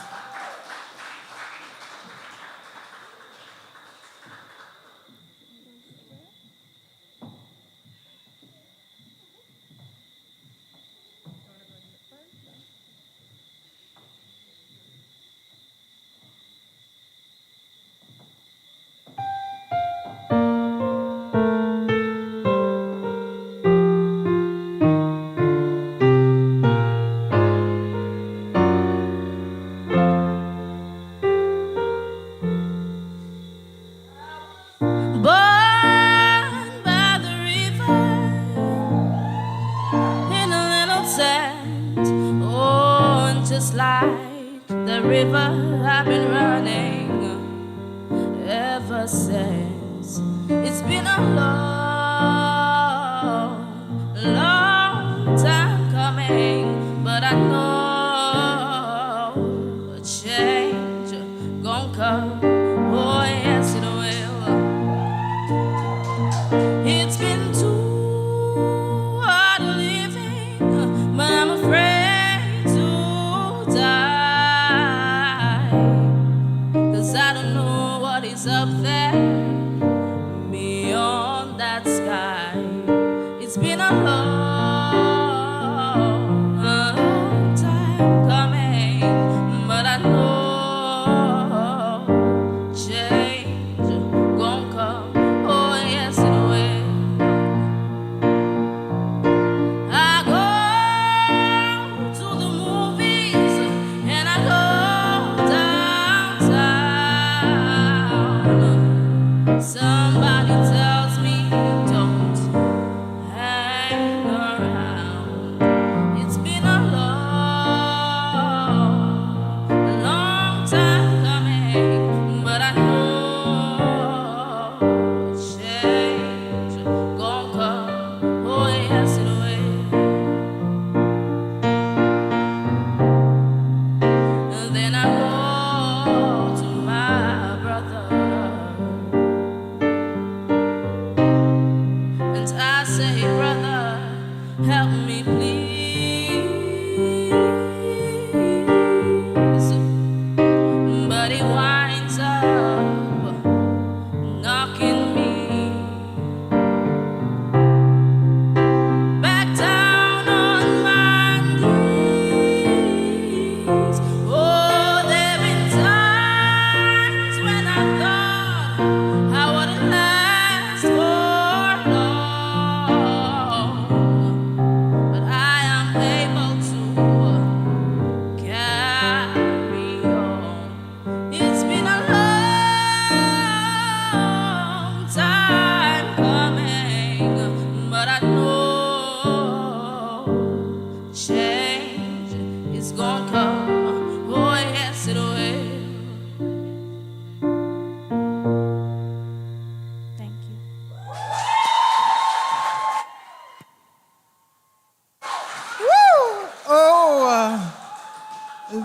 Just like the river I've been running ever since. It's been a long, long time coming, but I know a change gon' come. Oh yes, it will. It's been too hard living, but I'm afraid up there beyond that sky. It's been a long, long time coming, but I know change gon' come. Oh yes, it will. I go to the movies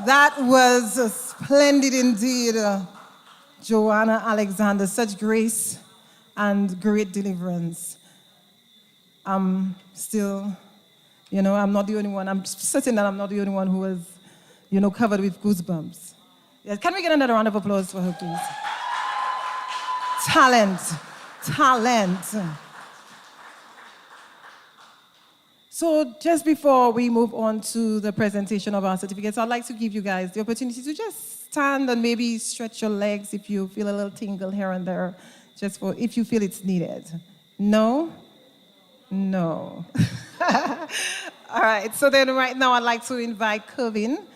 That was splendid indeed. Joanna Alexander, such grace and great deliverance. I'm still, I'm not the only one. I'm certain that I'm not the only one who was, covered with goosebumps. Yes, can we get another round of applause for her, please? Talent. So just before we move on to the presentation of our certificates, I'd like to give you guys the opportunity to just stand and maybe stretch your legs if you feel a little tingle here and there, just for if you feel it's needed. No? No. All right, so then right now I'd like to invite Kevin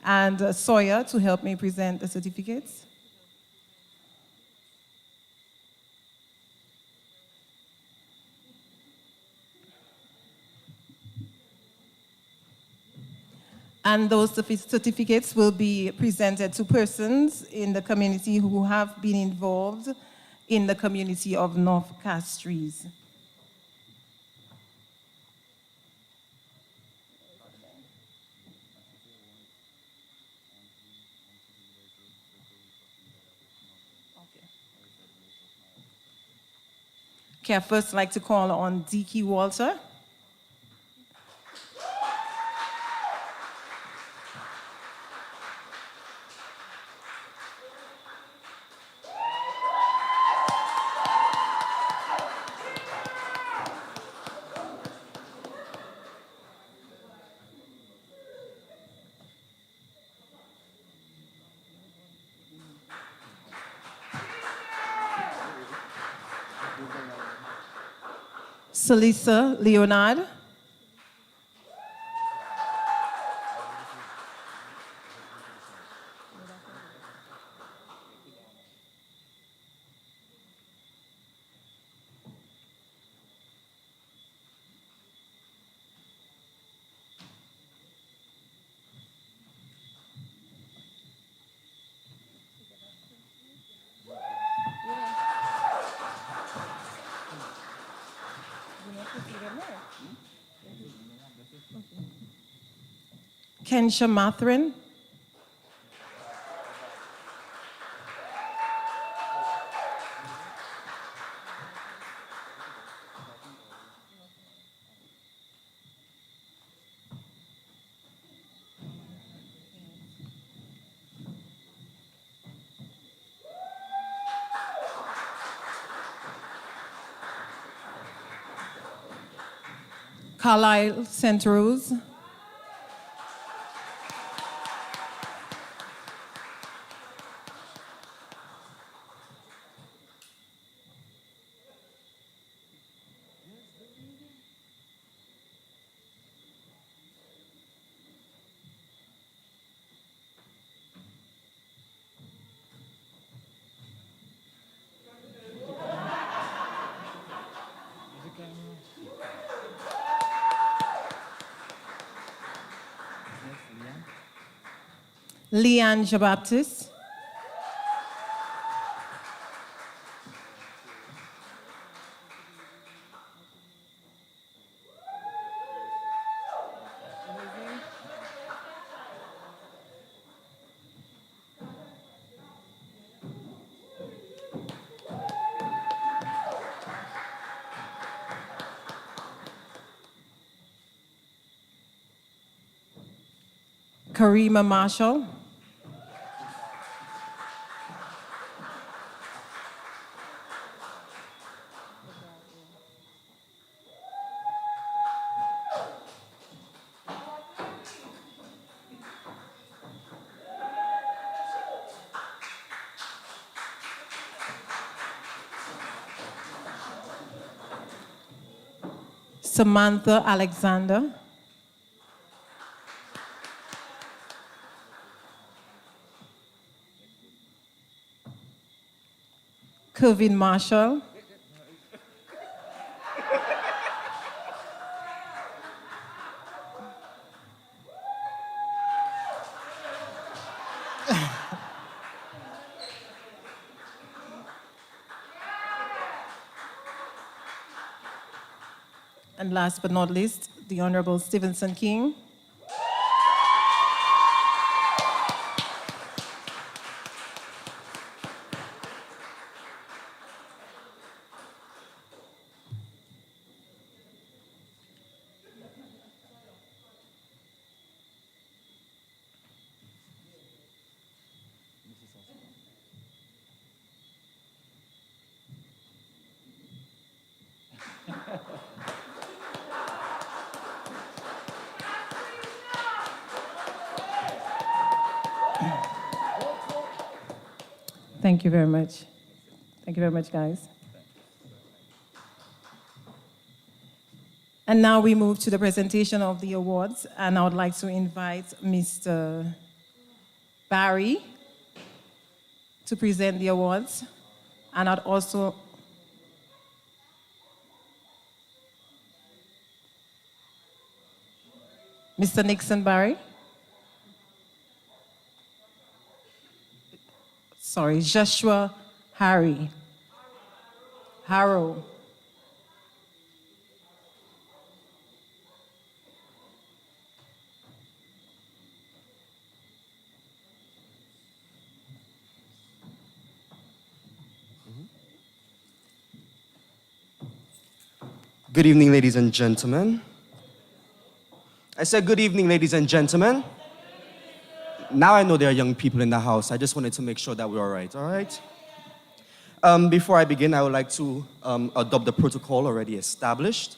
and Sawyer to help me present the certificates. And those certificates will be presented to persons in the community who have been involved in the community of North Castries. Okay, I first like to call on Deke Walter. Salisa Leonard. Kensha Mathrin. Carlisle St. Rose. Leanne Jabaptiste. Karima Marshall. Samantha Alexander. Kevin Marshall. And last but not least, the Honorable Stevenson King. Thank you very much. Thank you very much, guys. And now we move to the presentation of the awards, and I would like to invite Mr. Barry to present the awards. And I'd also Mr. Nixon Barry. Sorry, Joshua Harrow. Good evening, ladies and gentlemen. I said good evening, ladies and gentlemen. Now I know there are young people in the house. I just wanted to make sure that we're all right? Before I begin, I would like to adopt the protocol already established.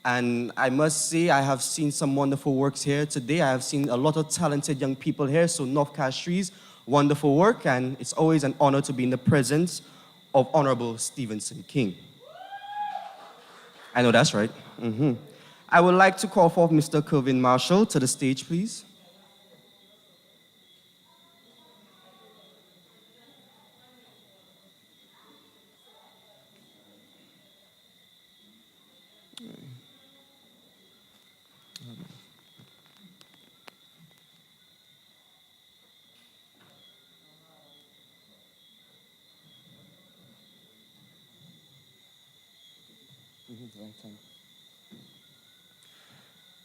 And I must say, I have seen some wonderful works here today. I have seen a lot of talented young people here. So North Castries, wonderful work. And it's always an honor to be in the presence of Honorable Stevenson King. I know that's right. I would like to call forth Mr. Kelvin Marshall to the stage, please.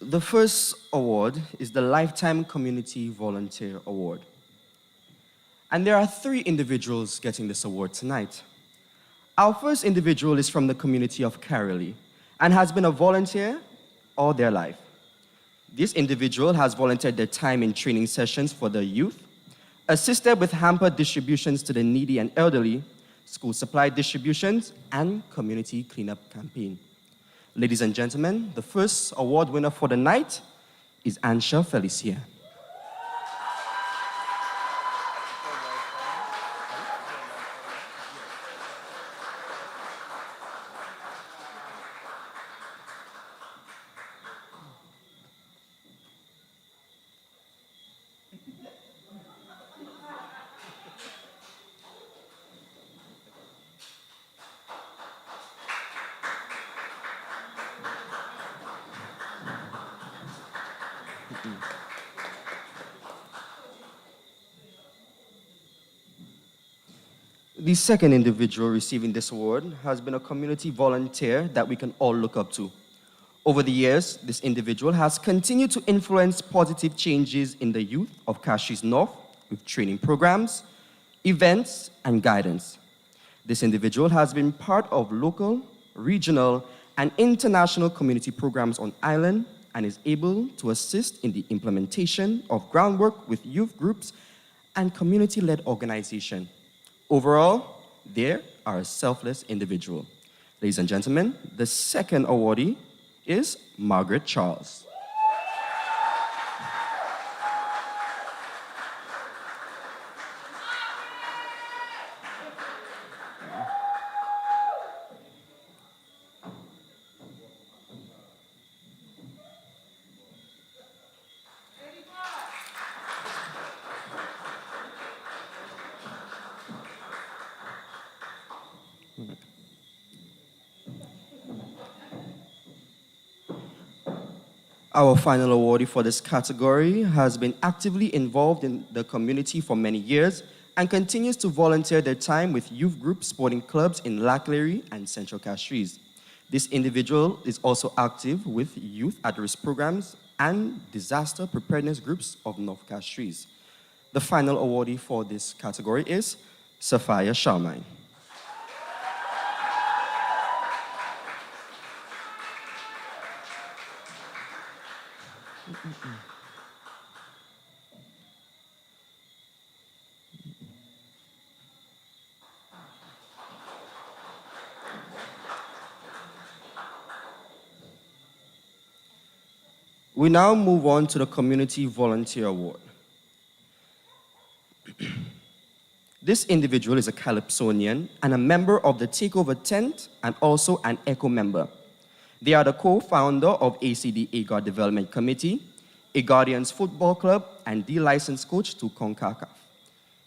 The first award is the Lifetime Community Volunteer Award. And there are 3 individuals getting this award tonight. Our first individual is from the community of Carolee and has been a volunteer all their life. This individual has volunteered their time in training sessions for the youth, assisted with hamper distributions to the needy and elderly, school supply distributions, and community cleanup campaign. Ladies and gentlemen, the first award winner for the night is Ansha Felicia. The second individual receiving this award has been a community volunteer that we can all look up to. Over the years, this individual has continued to influence positive changes in the youth of Castries North with training programs, events, and guidance. This individual has been part of local, regional, and international community programs on island and is able to assist in the implementation of groundwork with youth groups and community-led organizations. Overall, they are a selfless individual. Ladies and gentlemen, the second awardee is Margaret Charles. Our final awardee for this category has been actively involved in the community for many years and continues to volunteer their time with youth group sporting clubs in Laclery and Central Castries. This individual is also active with youth at-risk programs and disaster preparedness groups of North Castries. The final awardee for this category is Sophia Sharmine. We now move on to the Community Volunteer Award. This individual is a Calypsonian and a member of the Takeover Tent and also an ECHO member. They are the co-founder of ACD AGOD Development Committee, a Guardians Football Club, and the licensed coach to CONCACAF.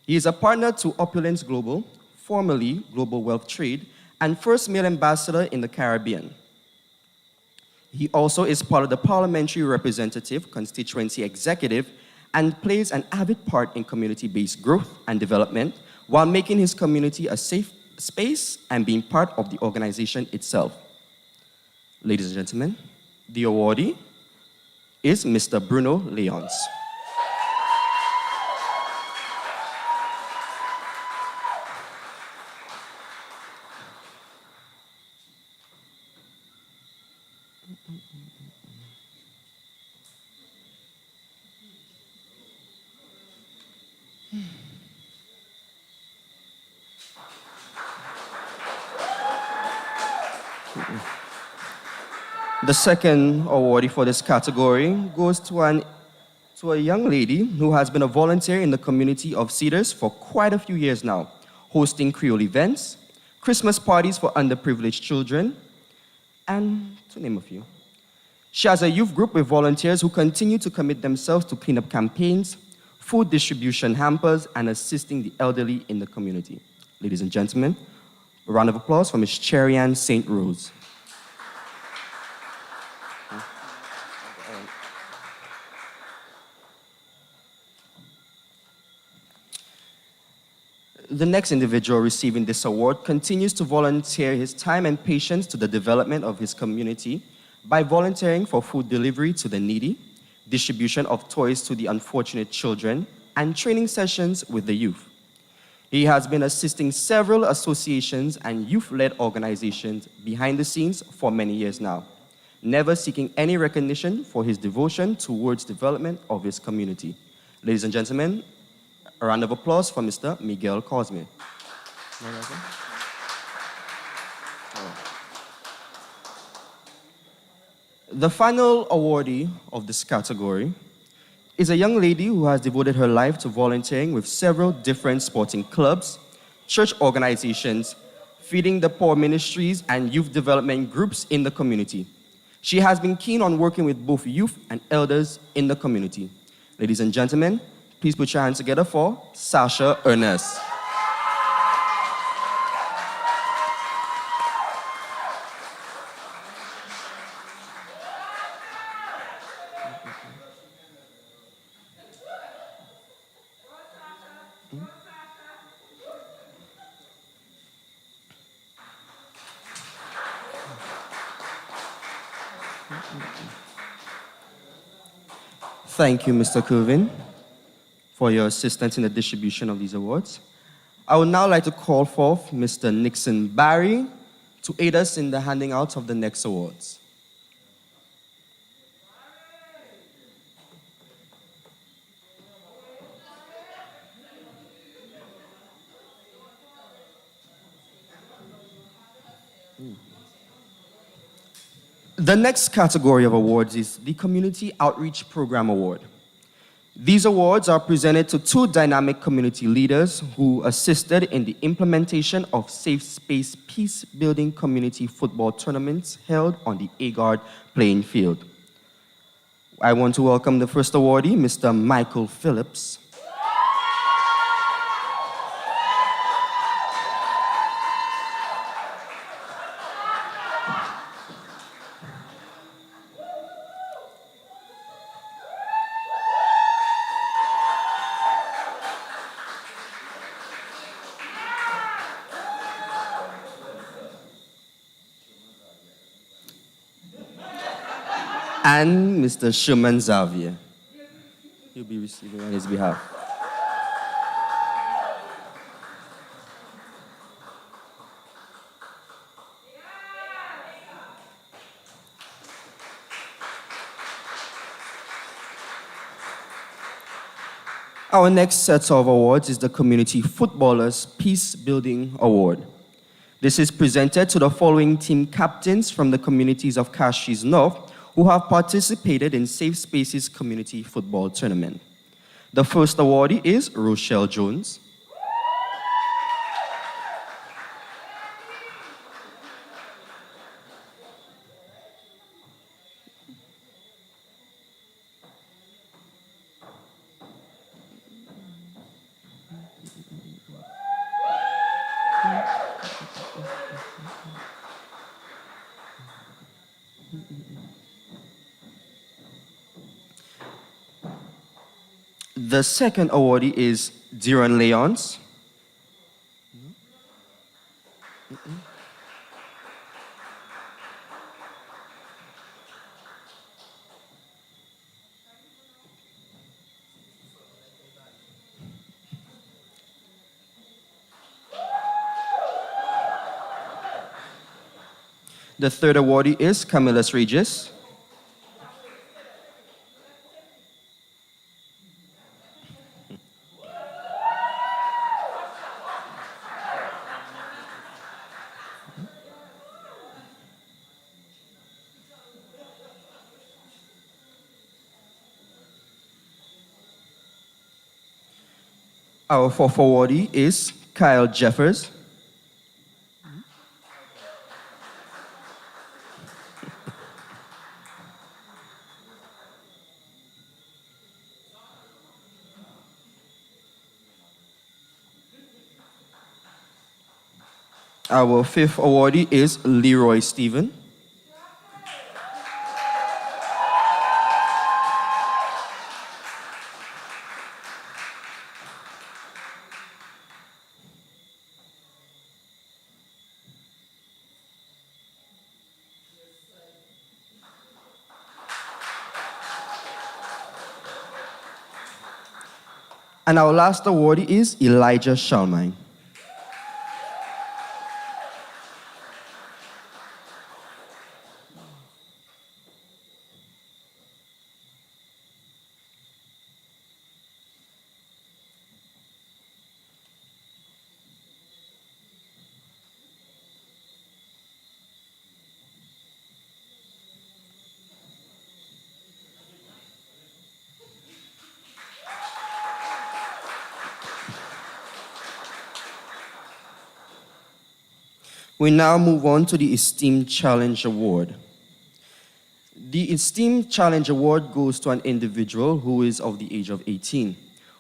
He is a partner to Opulence Global, formerly Global Wealth Trade, and first male ambassador in the Caribbean. He also is part of the Parliamentary Representative Constituency Executive and plays an avid part in community-based growth and development while making his community a safe space and being part of the organization itself. Ladies and gentlemen, the awardee is Mr. Bruno Leons. The second awardee for this category goes to a young lady who has been a volunteer in the community of Cedars for quite a few years now, hosting Creole events, Christmas parties for underprivileged children, and to name a few. She has a youth group with volunteers who continue to commit themselves to cleanup campaigns, food distribution hampers, and assisting the elderly in the community. Ladies and gentlemen, a round of applause for Ms. Cherry-Ann St. Rose. The next individual receiving this award continues to volunteer his time and patience to the development of his community by volunteering for food delivery to the needy, distribution of toys to the unfortunate children, and training sessions with the youth. He has been assisting several associations and youth-led organizations behind the scenes for many years now, never seeking any recognition for his devotion towards development of his community. Ladies and gentlemen, a round of applause for Mr. Miguel Cosme. The final awardee of this category is a young lady who has devoted her life to volunteering with several different sporting clubs, church organizations, feeding the poor ministries, and youth development groups in the community. She has been keen on working with both youth and elders in the community. Ladies and gentlemen, please put your hands together for Sasha Ernest. Thank you, Mr. Curvin, for your assistance in the distribution of these awards. I would now like to call forth Mr. Nixon Barry to aid us in the handing out of the next awards. The next category of awards is the Community Outreach Program Award. These awards are presented to two dynamic community leaders who assisted in the implementation of safe space peace-building community football tournaments held on the AGOD playing field. I want to welcome the first awardee, Mr. Michael Phillips. And Mr. Sherman Xavier. He'll be receiving on his behalf. Our next set of awards is the Community Footballers Peace Building Award. This is presented to the following team captains from the communities of Castries North, who have participated in Safe Spaces Community Football Tournament. The first awardee is Rochelle Jones. The second awardee is Diron Leons. The third awardee is Camillus Regis. Our fourth awardee is Kyle Jeffers. Our fifth awardee is Leroy Stephen. And our last awardee is Elijah Shalmine. We now move on to the Esteemed Challenge Award. The Esteemed Challenge Award goes to an individual who is of the age of 18,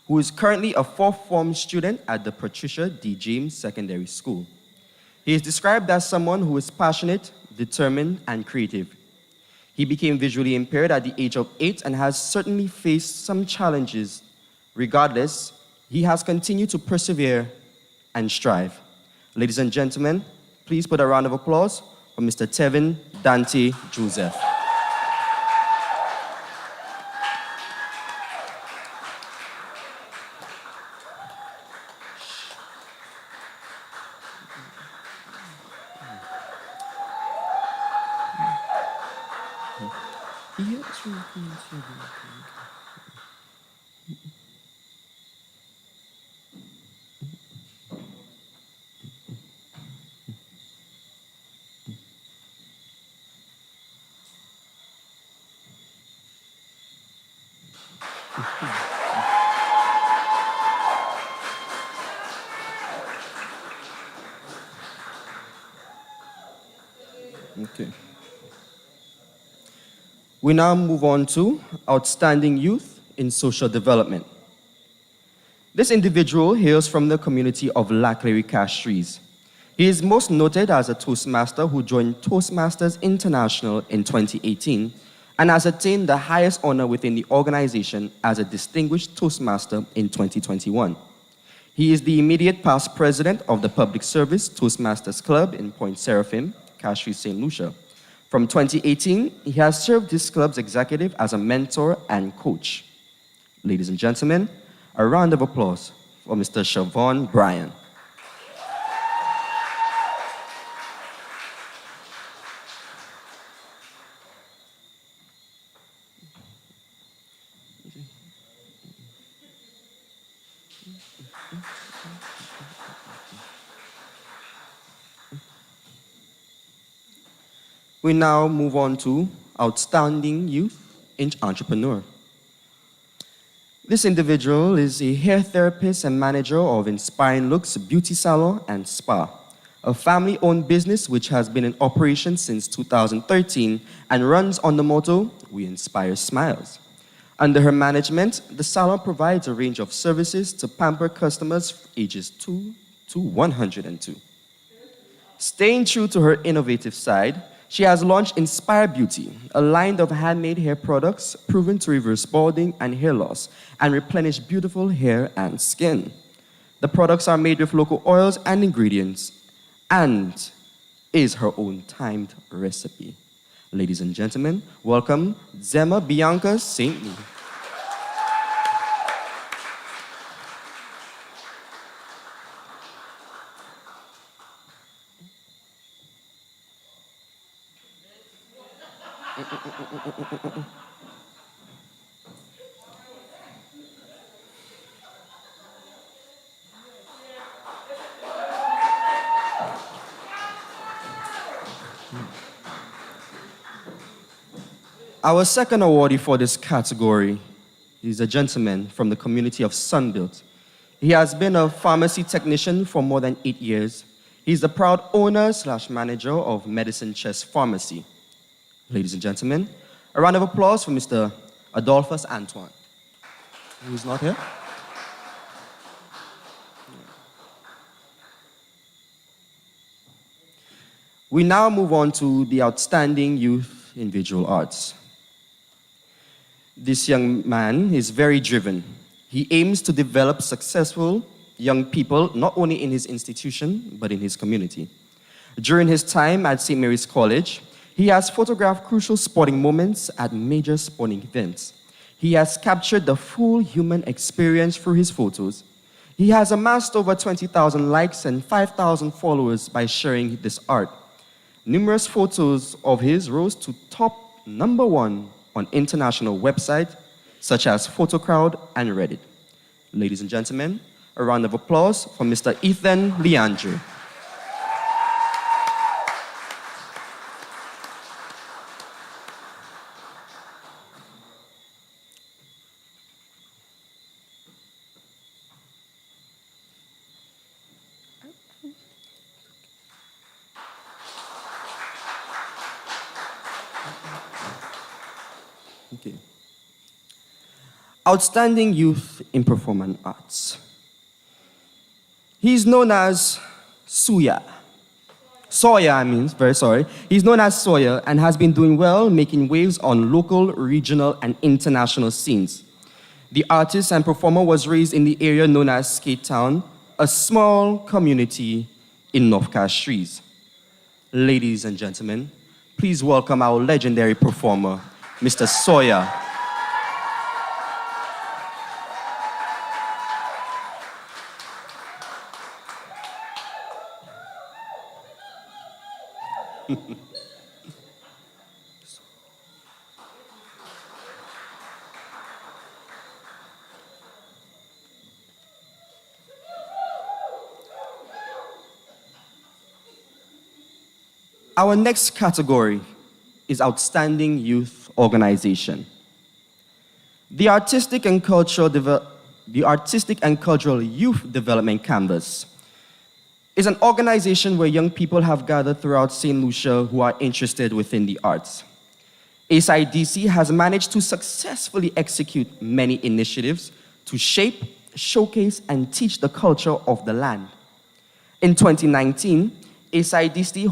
who is currently a fourth form student at the Patricia D. James Secondary School. He is described as someone who is passionate, determined, and creative. He became visually impaired at the age of 8 and has certainly faced some challenges. Regardless, he has continued to persevere and strive. Ladies and gentlemen, please put a round of applause for Mr. Tevin Dante Joseph. Okay. We now move on to Outstanding Youth in Social Development. This individual hails from the community of Laclery Castries. He is most noted as a Toastmaster who joined Toastmasters International in 2018 and has attained the highest honor within the organization as a Distinguished Toastmaster in 2021. He is the immediate past president of the Public Service Toastmasters Club in Point Seraphim, Castries, St. Lucia. From 2018, he has served this club's executive as a mentor and coach. Ladies and gentlemen, a round of applause for Mr. Siobhan Bryan. We now move on to Outstanding Youth Entrepreneur. This individual is a hair therapist and manager of Inspiring Looks Beauty Salon and Spa, a family-owned business which has been in operation since 2013 and runs on the motto, "We inspire smiles." Under her management, the salon provides a range of services to pamper customers ages 2 to 102. Staying true to her innovative side, she has launched Inspire Beauty, a line of handmade hair products proven to reverse balding and hair loss and replenish beautiful hair and skin. The products are made with local oils and ingredients and is her own timed recipe. Ladies and gentlemen, welcome Zema Bianca St. Lee. Our second awardee for this category is a gentleman from the community of Sunbuilt. He has been a pharmacy technician for more than 8 years. He's the proud owner/manager of Medicine Chest Pharmacy. Ladies and gentlemen, a round of applause for Mr. Adolphus Antoine, who's not here. We now move on to the Outstanding Youth in Visual Arts. This young man is very driven. He aims to develop successful young people, not only in his institution, but in his community. During his time at St. Mary's College, he has photographed crucial sporting moments at major sporting events. He has captured the full human experience through his photos. He has amassed over 20,000 likes and 5,000 followers by sharing this art. Numerous photos of his rose to top #1 on international websites such as Photocrowd and Reddit. Ladies and gentlemen, a round of applause for Mr. Ethan Leandre. Okay. Outstanding Youth in Performing Arts. He's known as Sawyer. He's known as Sawyer and has been doing well, making waves on local, regional, and international scenes. The artist and performer was raised in the area known as Skate Town, a small community in North Castries. Ladies and gentlemen, please welcome our legendary performer, Mr. Sawyer. Our next category is Outstanding Youth Organization. The Artistic and Cultural Youth Development Canvas is an organization where young people have gathered throughout St. Lucia who are interested within the arts. ASIDC has managed to successfully execute many initiatives to shape, showcase, and teach the culture of the land. In 2019, ASIDC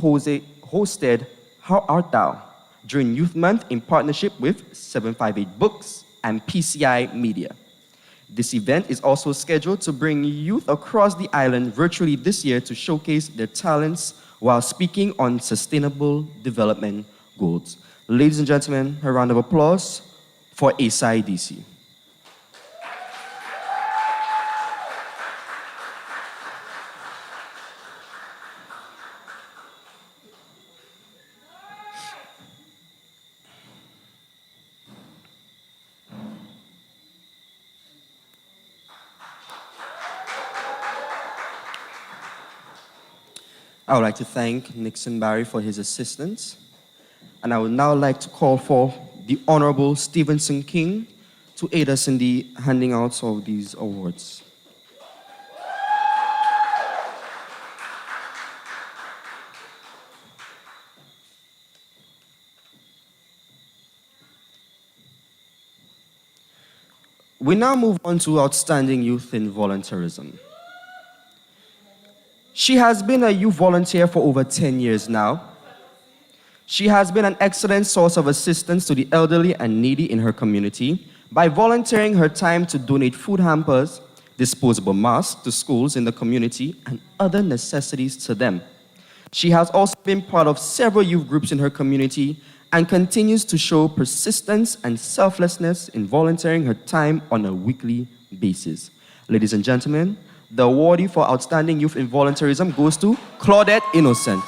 hosted How Art Thou during Youth Month in partnership with 758 Books and PCI Media. This event is also scheduled to bring youth across the island virtually this year to showcase their talents while speaking on sustainable development goals. Ladies and gentlemen, a round of applause for ASIDC. I would like to thank Nixon Barry for his assistance. And I would now like to call for the Honorable Stevenson King to aid us in the handing out of these awards. We now move on to Outstanding Youth in Volunteerism. She has been a youth volunteer for over 10 years now. She has been an excellent source of assistance to the elderly and needy in her community by volunteering her time to donate food hampers, disposable masks to schools in the community, and other necessities to them. She has also been part of several youth groups in her community and continues to show persistence and selflessness in volunteering her time on a weekly basis. Ladies and gentlemen, the awardee for Outstanding Youth in Volunteerism goes to Claudette Innocent.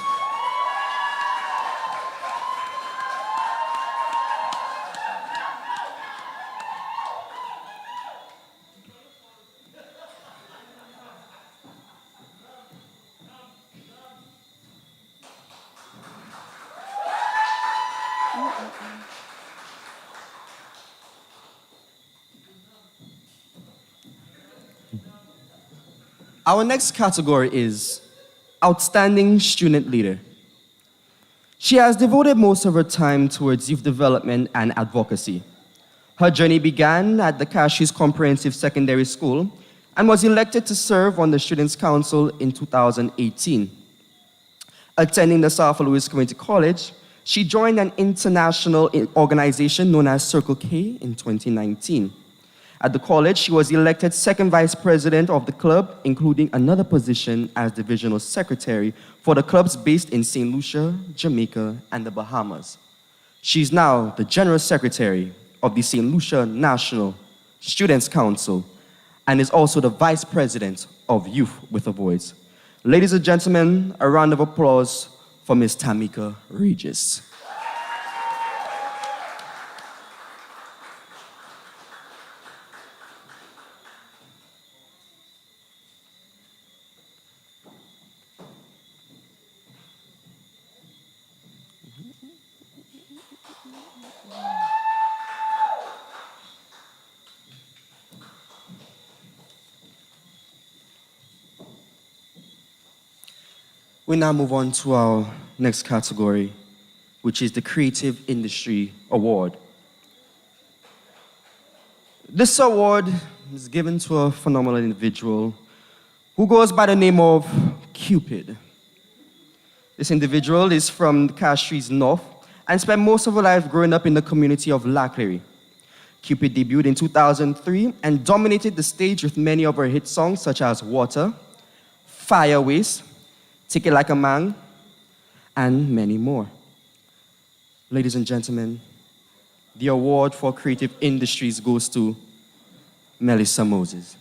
Our next category is Outstanding Student Leader. She has devoted most of her time towards youth development and advocacy. Her journey began at the Castries Comprehensive Secondary School and was elected to serve on the Students' Council in 2018. Attending the South Louis Community College, she joined an international organization known as Circle K in 2019. At the college, she was elected second vice president of the club, including another position as divisional secretary for the clubs based in St. Lucia, Jamaica, and the Bahamas. She's now the general secretary of the St. Lucia National Students' Council and is also the vice president of Youth with a Voice. Ladies and gentlemen, a round of applause for Ms. Tamika Regis. We now move on to our next category, which is the Creative Industry Award. This award is given to a phenomenal individual who goes by the name of Cupid. This individual is from Castries North and spent most of her life growing up in the community of Laclery. Cupid debuted in 2003 and dominated the stage with many of her hit songs such as Water, Fireways, Take It Like a Man, and many more. Ladies and gentlemen, the award for creative industries goes to Melissa Moses.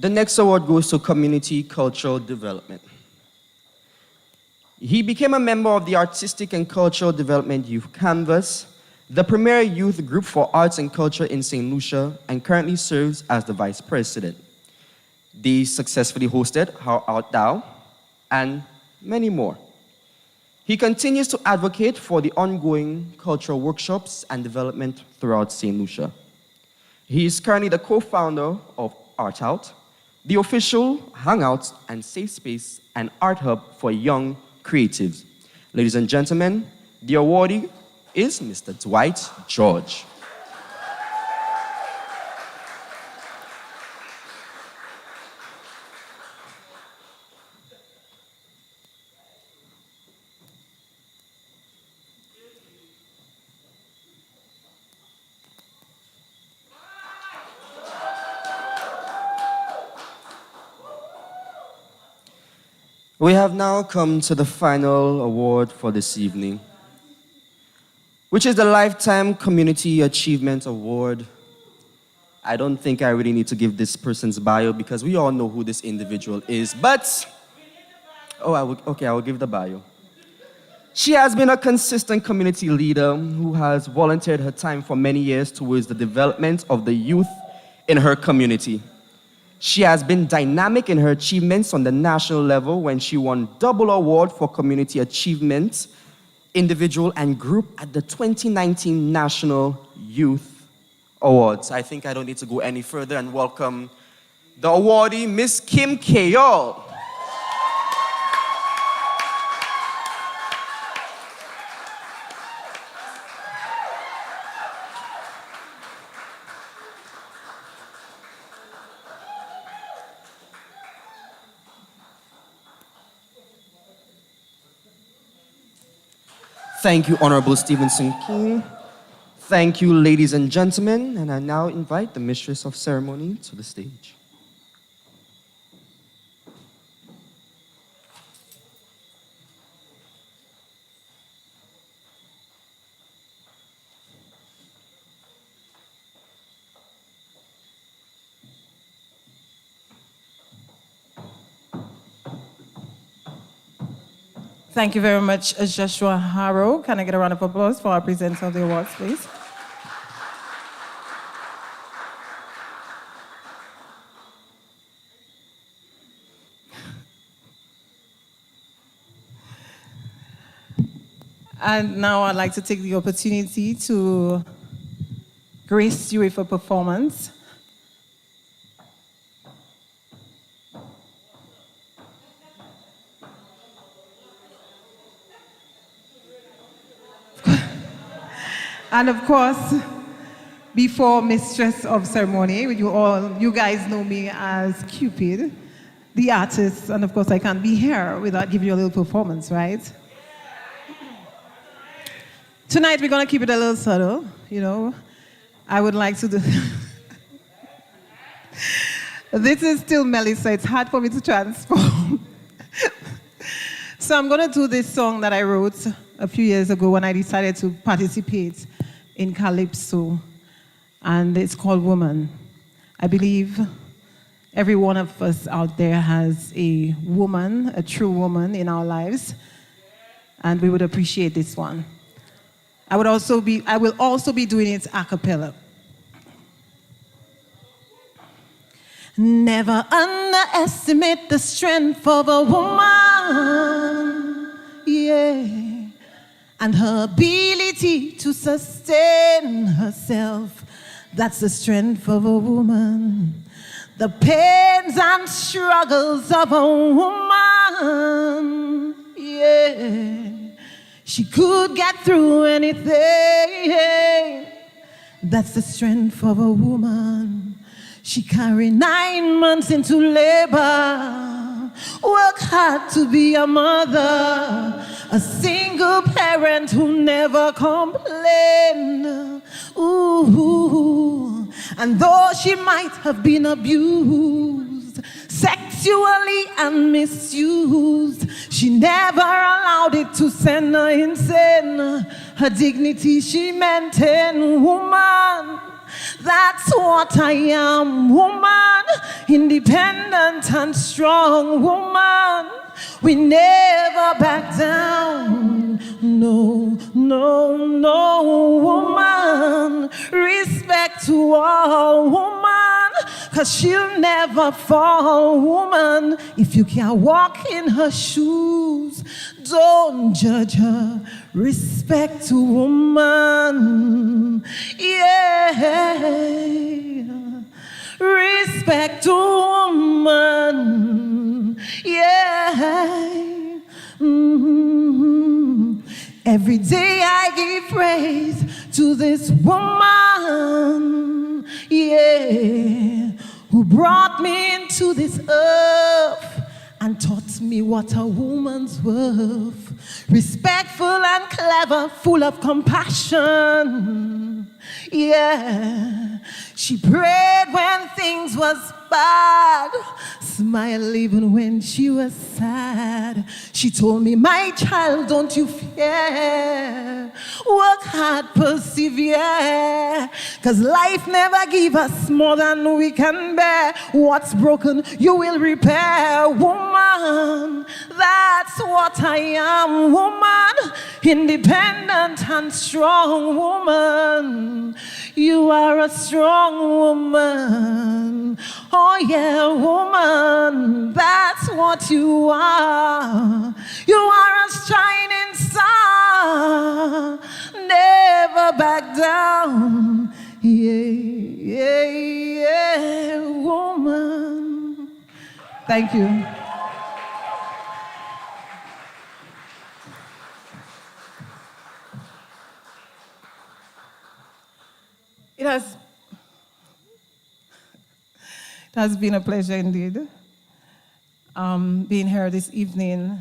The next award goes to Community Cultural Development. He became a member of the Artistic and Cultural Development Youth Canvas, the premier youth group for arts and culture in St. Lucia, and currently serves as the vice president. They successfully hosted How Art Thou, and many more. He continues to advocate for the ongoing cultural workshops and development throughout St. Lucia. He is currently the co-founder of Art Out, the official hangout and safe space and art hub for young creatives. Ladies and gentlemen, the awardee is Mr. Dwight George. We have now come to the final award for this evening, which is the Lifetime Community Achievement Award. I don't think I really need to give this person's bio because we all know who this individual is. But, I will give the bio. She has been a consistent community leader who has volunteered her time for many years towards the development of the youth in her community. She has been dynamic in her achievements on the national level when she won double award for community achievement, individual and group at the 2019 National Youth Awards. I think I don't need to go any further and welcome the awardee, Miss Kim Kayol. Thank you, Honorable Stevenson King. Thank you, ladies and gentlemen. And I now invite the Mistress of Ceremony to the stage. Thank you very much, Joshua Harrow. Can I get a round of applause for our presenter of the awards, please? And now I'd like to take the opportunity to grace you with a performance. And of course, before Mistress of Ceremony, you guys know me as Cupid, the artist, and of course I can't be here without giving you a little performance, right? Tonight we're gonna keep it a little subtle, you know. I would like to do. This is still Melissa, it's hard for me to transform. So I'm gonna do this song that I wrote a few years ago when I decided to participate in Calypso, and it's called Woman. I believe every one of us out there has a woman, a true woman in our lives, and we would appreciate this one. I will also be doing it a cappella. Never underestimate the strength of a woman, yeah. And her ability to sustain herself. That's the strength of a woman. The pains and struggles of a woman, yeah. She could get through anything. That's the strength of a woman. She carried 9 months into labor, worked hard to be a mother, a single parent who never complained. Ooh, and though she might have been abused, sexually and misused, she never allowed it to send her insane. Her dignity she maintained. Woman, that's what I am, woman, independent and strong, woman. We never back down, no, no, no, woman. Respect to all, woman, 'cause she'll never fall, woman. If you can't walk in her shoes, don't judge her. Respect to woman, yeah. Respect to woman, yeah. Mm-hmm. Every day I give praise to this woman, yeah, who brought me into this earth and taught me what a woman's worth. Respectful and clever, full of compassion, yeah. She prayed when things was bad, smile even when she was sad. She told me, my child, don't you fear. Work hard, persevere. Cause life never give us more than we can bear. What's broken, you will repair. Woman, that's what I am. Woman, independent and strong woman. You are a strong woman. Oh yeah, woman, that's what you are. You are a shining star. Never back down. Yeah, woman. Thank you. It has been a pleasure indeed being here this evening.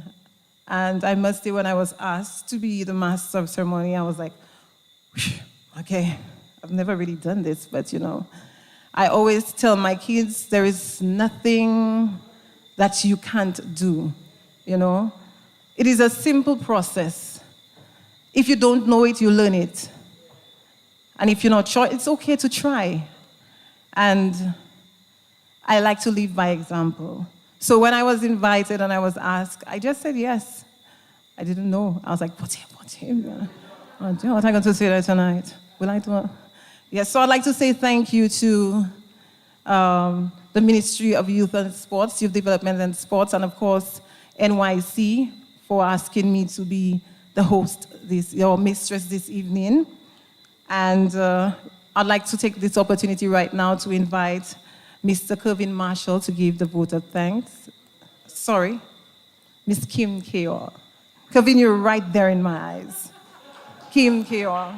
And I must say, when I was asked to be the master of ceremony, I was like, okay, I've never really done this, but you know, I always tell my kids there is nothing that you can't do, you know. It is a simple process. If you don't know it, you learn it. And if you're not sure, it's okay to try. And I like to lead by example. So when I was invited and I was asked, I just said yes. I didn't know. I was like, what's him? What am I going to say there tonight? Will I do it? Yes, so I'd like to say thank you to the Ministry of Youth and Sports, Youth Development and Sports, and of course, NYC for asking me to be the host, your mistress this evening. And I'd like to take this opportunity right now to invite Mr. Kevin Marshall to give the vote of thanks. Sorry, Miss Kim Keor. Kevin, you're right there in my eyes. Kim Keor,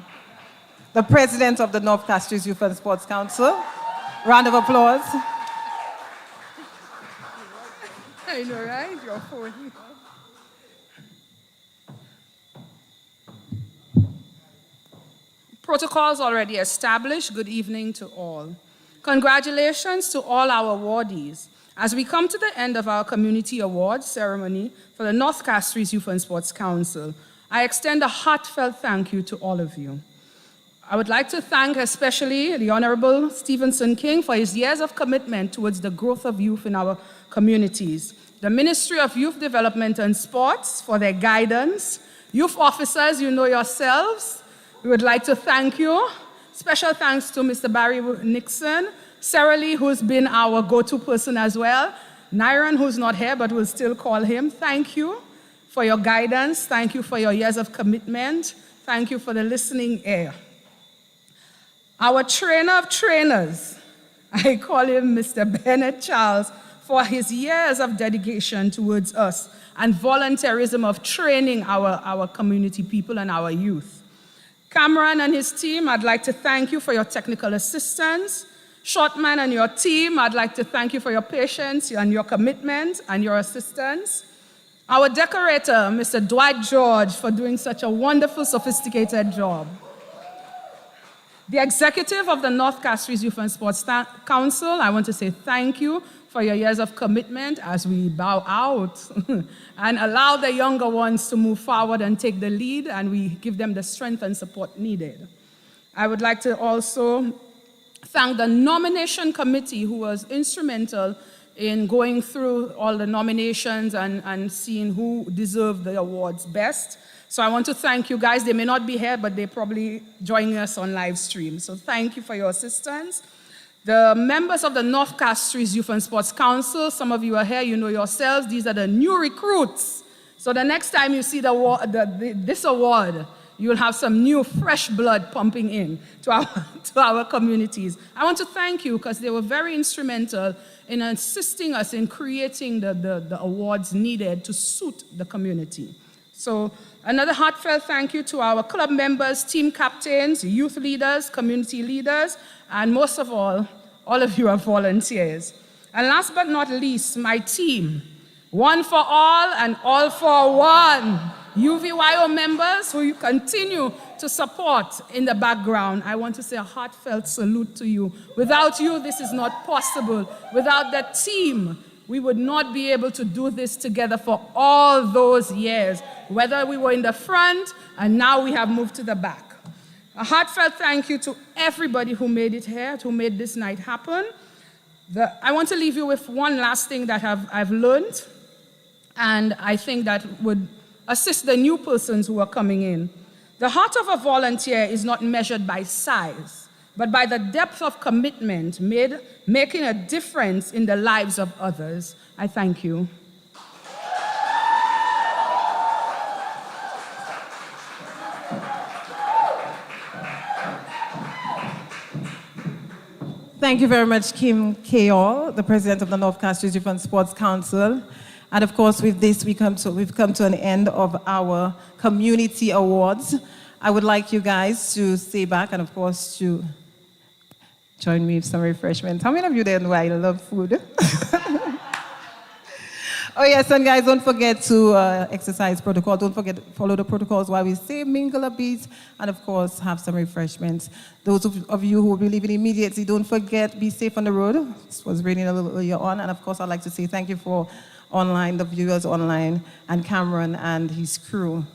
the president of the North Castries Youth and Sports Council. Round of applause. I know, right? Your phone. Protocols already established. Good evening to all. Congratulations to all our awardees. As we come to the end of our community awards ceremony for the North Castries Youth and Sports Council, I extend a heartfelt thank you to all of you. I would like to thank especially the Honorable Stevenson King for his years of commitment towards the growth of youth in our communities, the Ministry of Youth Development and Sports for their guidance, youth officers, you know yourselves, we would like to thank you. Special thanks to Mr. Barry Nixon, Sarah Lee, who's been our go-to person as well, Nyron, who's not here, but we'll still call him. Thank you for your guidance. Thank you for your years of commitment. Thank you for the listening ear. Our trainer of trainers, I call him Mr. Bennett Charles, for his years of dedication towards us and volunteerism of training our community people and our youth. Cameron and his team, I'd like to thank you for your technical assistance. Shortman and your team, I'd like to thank you for your patience and your commitment and your assistance. Our decorator, Mr. Dwight George, for doing such a wonderful, sophisticated job. The executive of the North Castries Youth and Sports Council, I want to say thank you for your years of commitment as we bow out and allow the younger ones to move forward and take the lead, and we give them the strength and support needed. I would like to also thank the nomination committee who was instrumental in going through all the nominations and seeing who deserved the awards best. So I want to thank you guys. They may not be here, but they're probably joining us on live stream. So thank you for your assistance. The members of the North Castries Youth and Sports Council, some of you are here, you know yourselves, these are the new recruits. So the next time you see this award, you'll have some new fresh blood pumping in to our communities. I want to thank you because they were very instrumental in assisting us in creating the awards needed to suit the community. So another heartfelt thank you to our club members, team captains, youth leaders, community leaders, and most of all of you are volunteers. And last but not least, my team, one for all and all for one. UVYO members who you continue to support in the background, I want to say a heartfelt salute to you. Without you, this is not possible. Without the team, we would not be able to do this together for all those years, whether we were in the front and now we have moved to the back. A heartfelt thank you to everybody who made it here, who made this night happen. I want to leave you with one last thing that I've learned, and I think that would assist the new persons who are coming in. The heart of a volunteer is not measured by size, but by the depth of commitment making a difference in the lives of others. I thank you. Thank you very much, Kim Keall, the president of the North Castries Youth and Sports Council. And of course, with this, we've come to an end of our community awards. I would like you guys to stay back and, of course, to join me with some refreshments. How many of you there know I love food? Oh yes, and guys, don't forget to exercise protocol. Don't forget to follow the protocols while we stay, mingle a bit, and of course, have some refreshments. Those of you who will be leaving immediately, don't forget, be safe on the road. It was raining a little earlier on, and of course, I'd like to say thank you for the viewers online, and Cameron and his crew.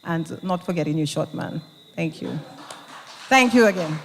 And not forgetting you, short man. Thank you. Thank you again.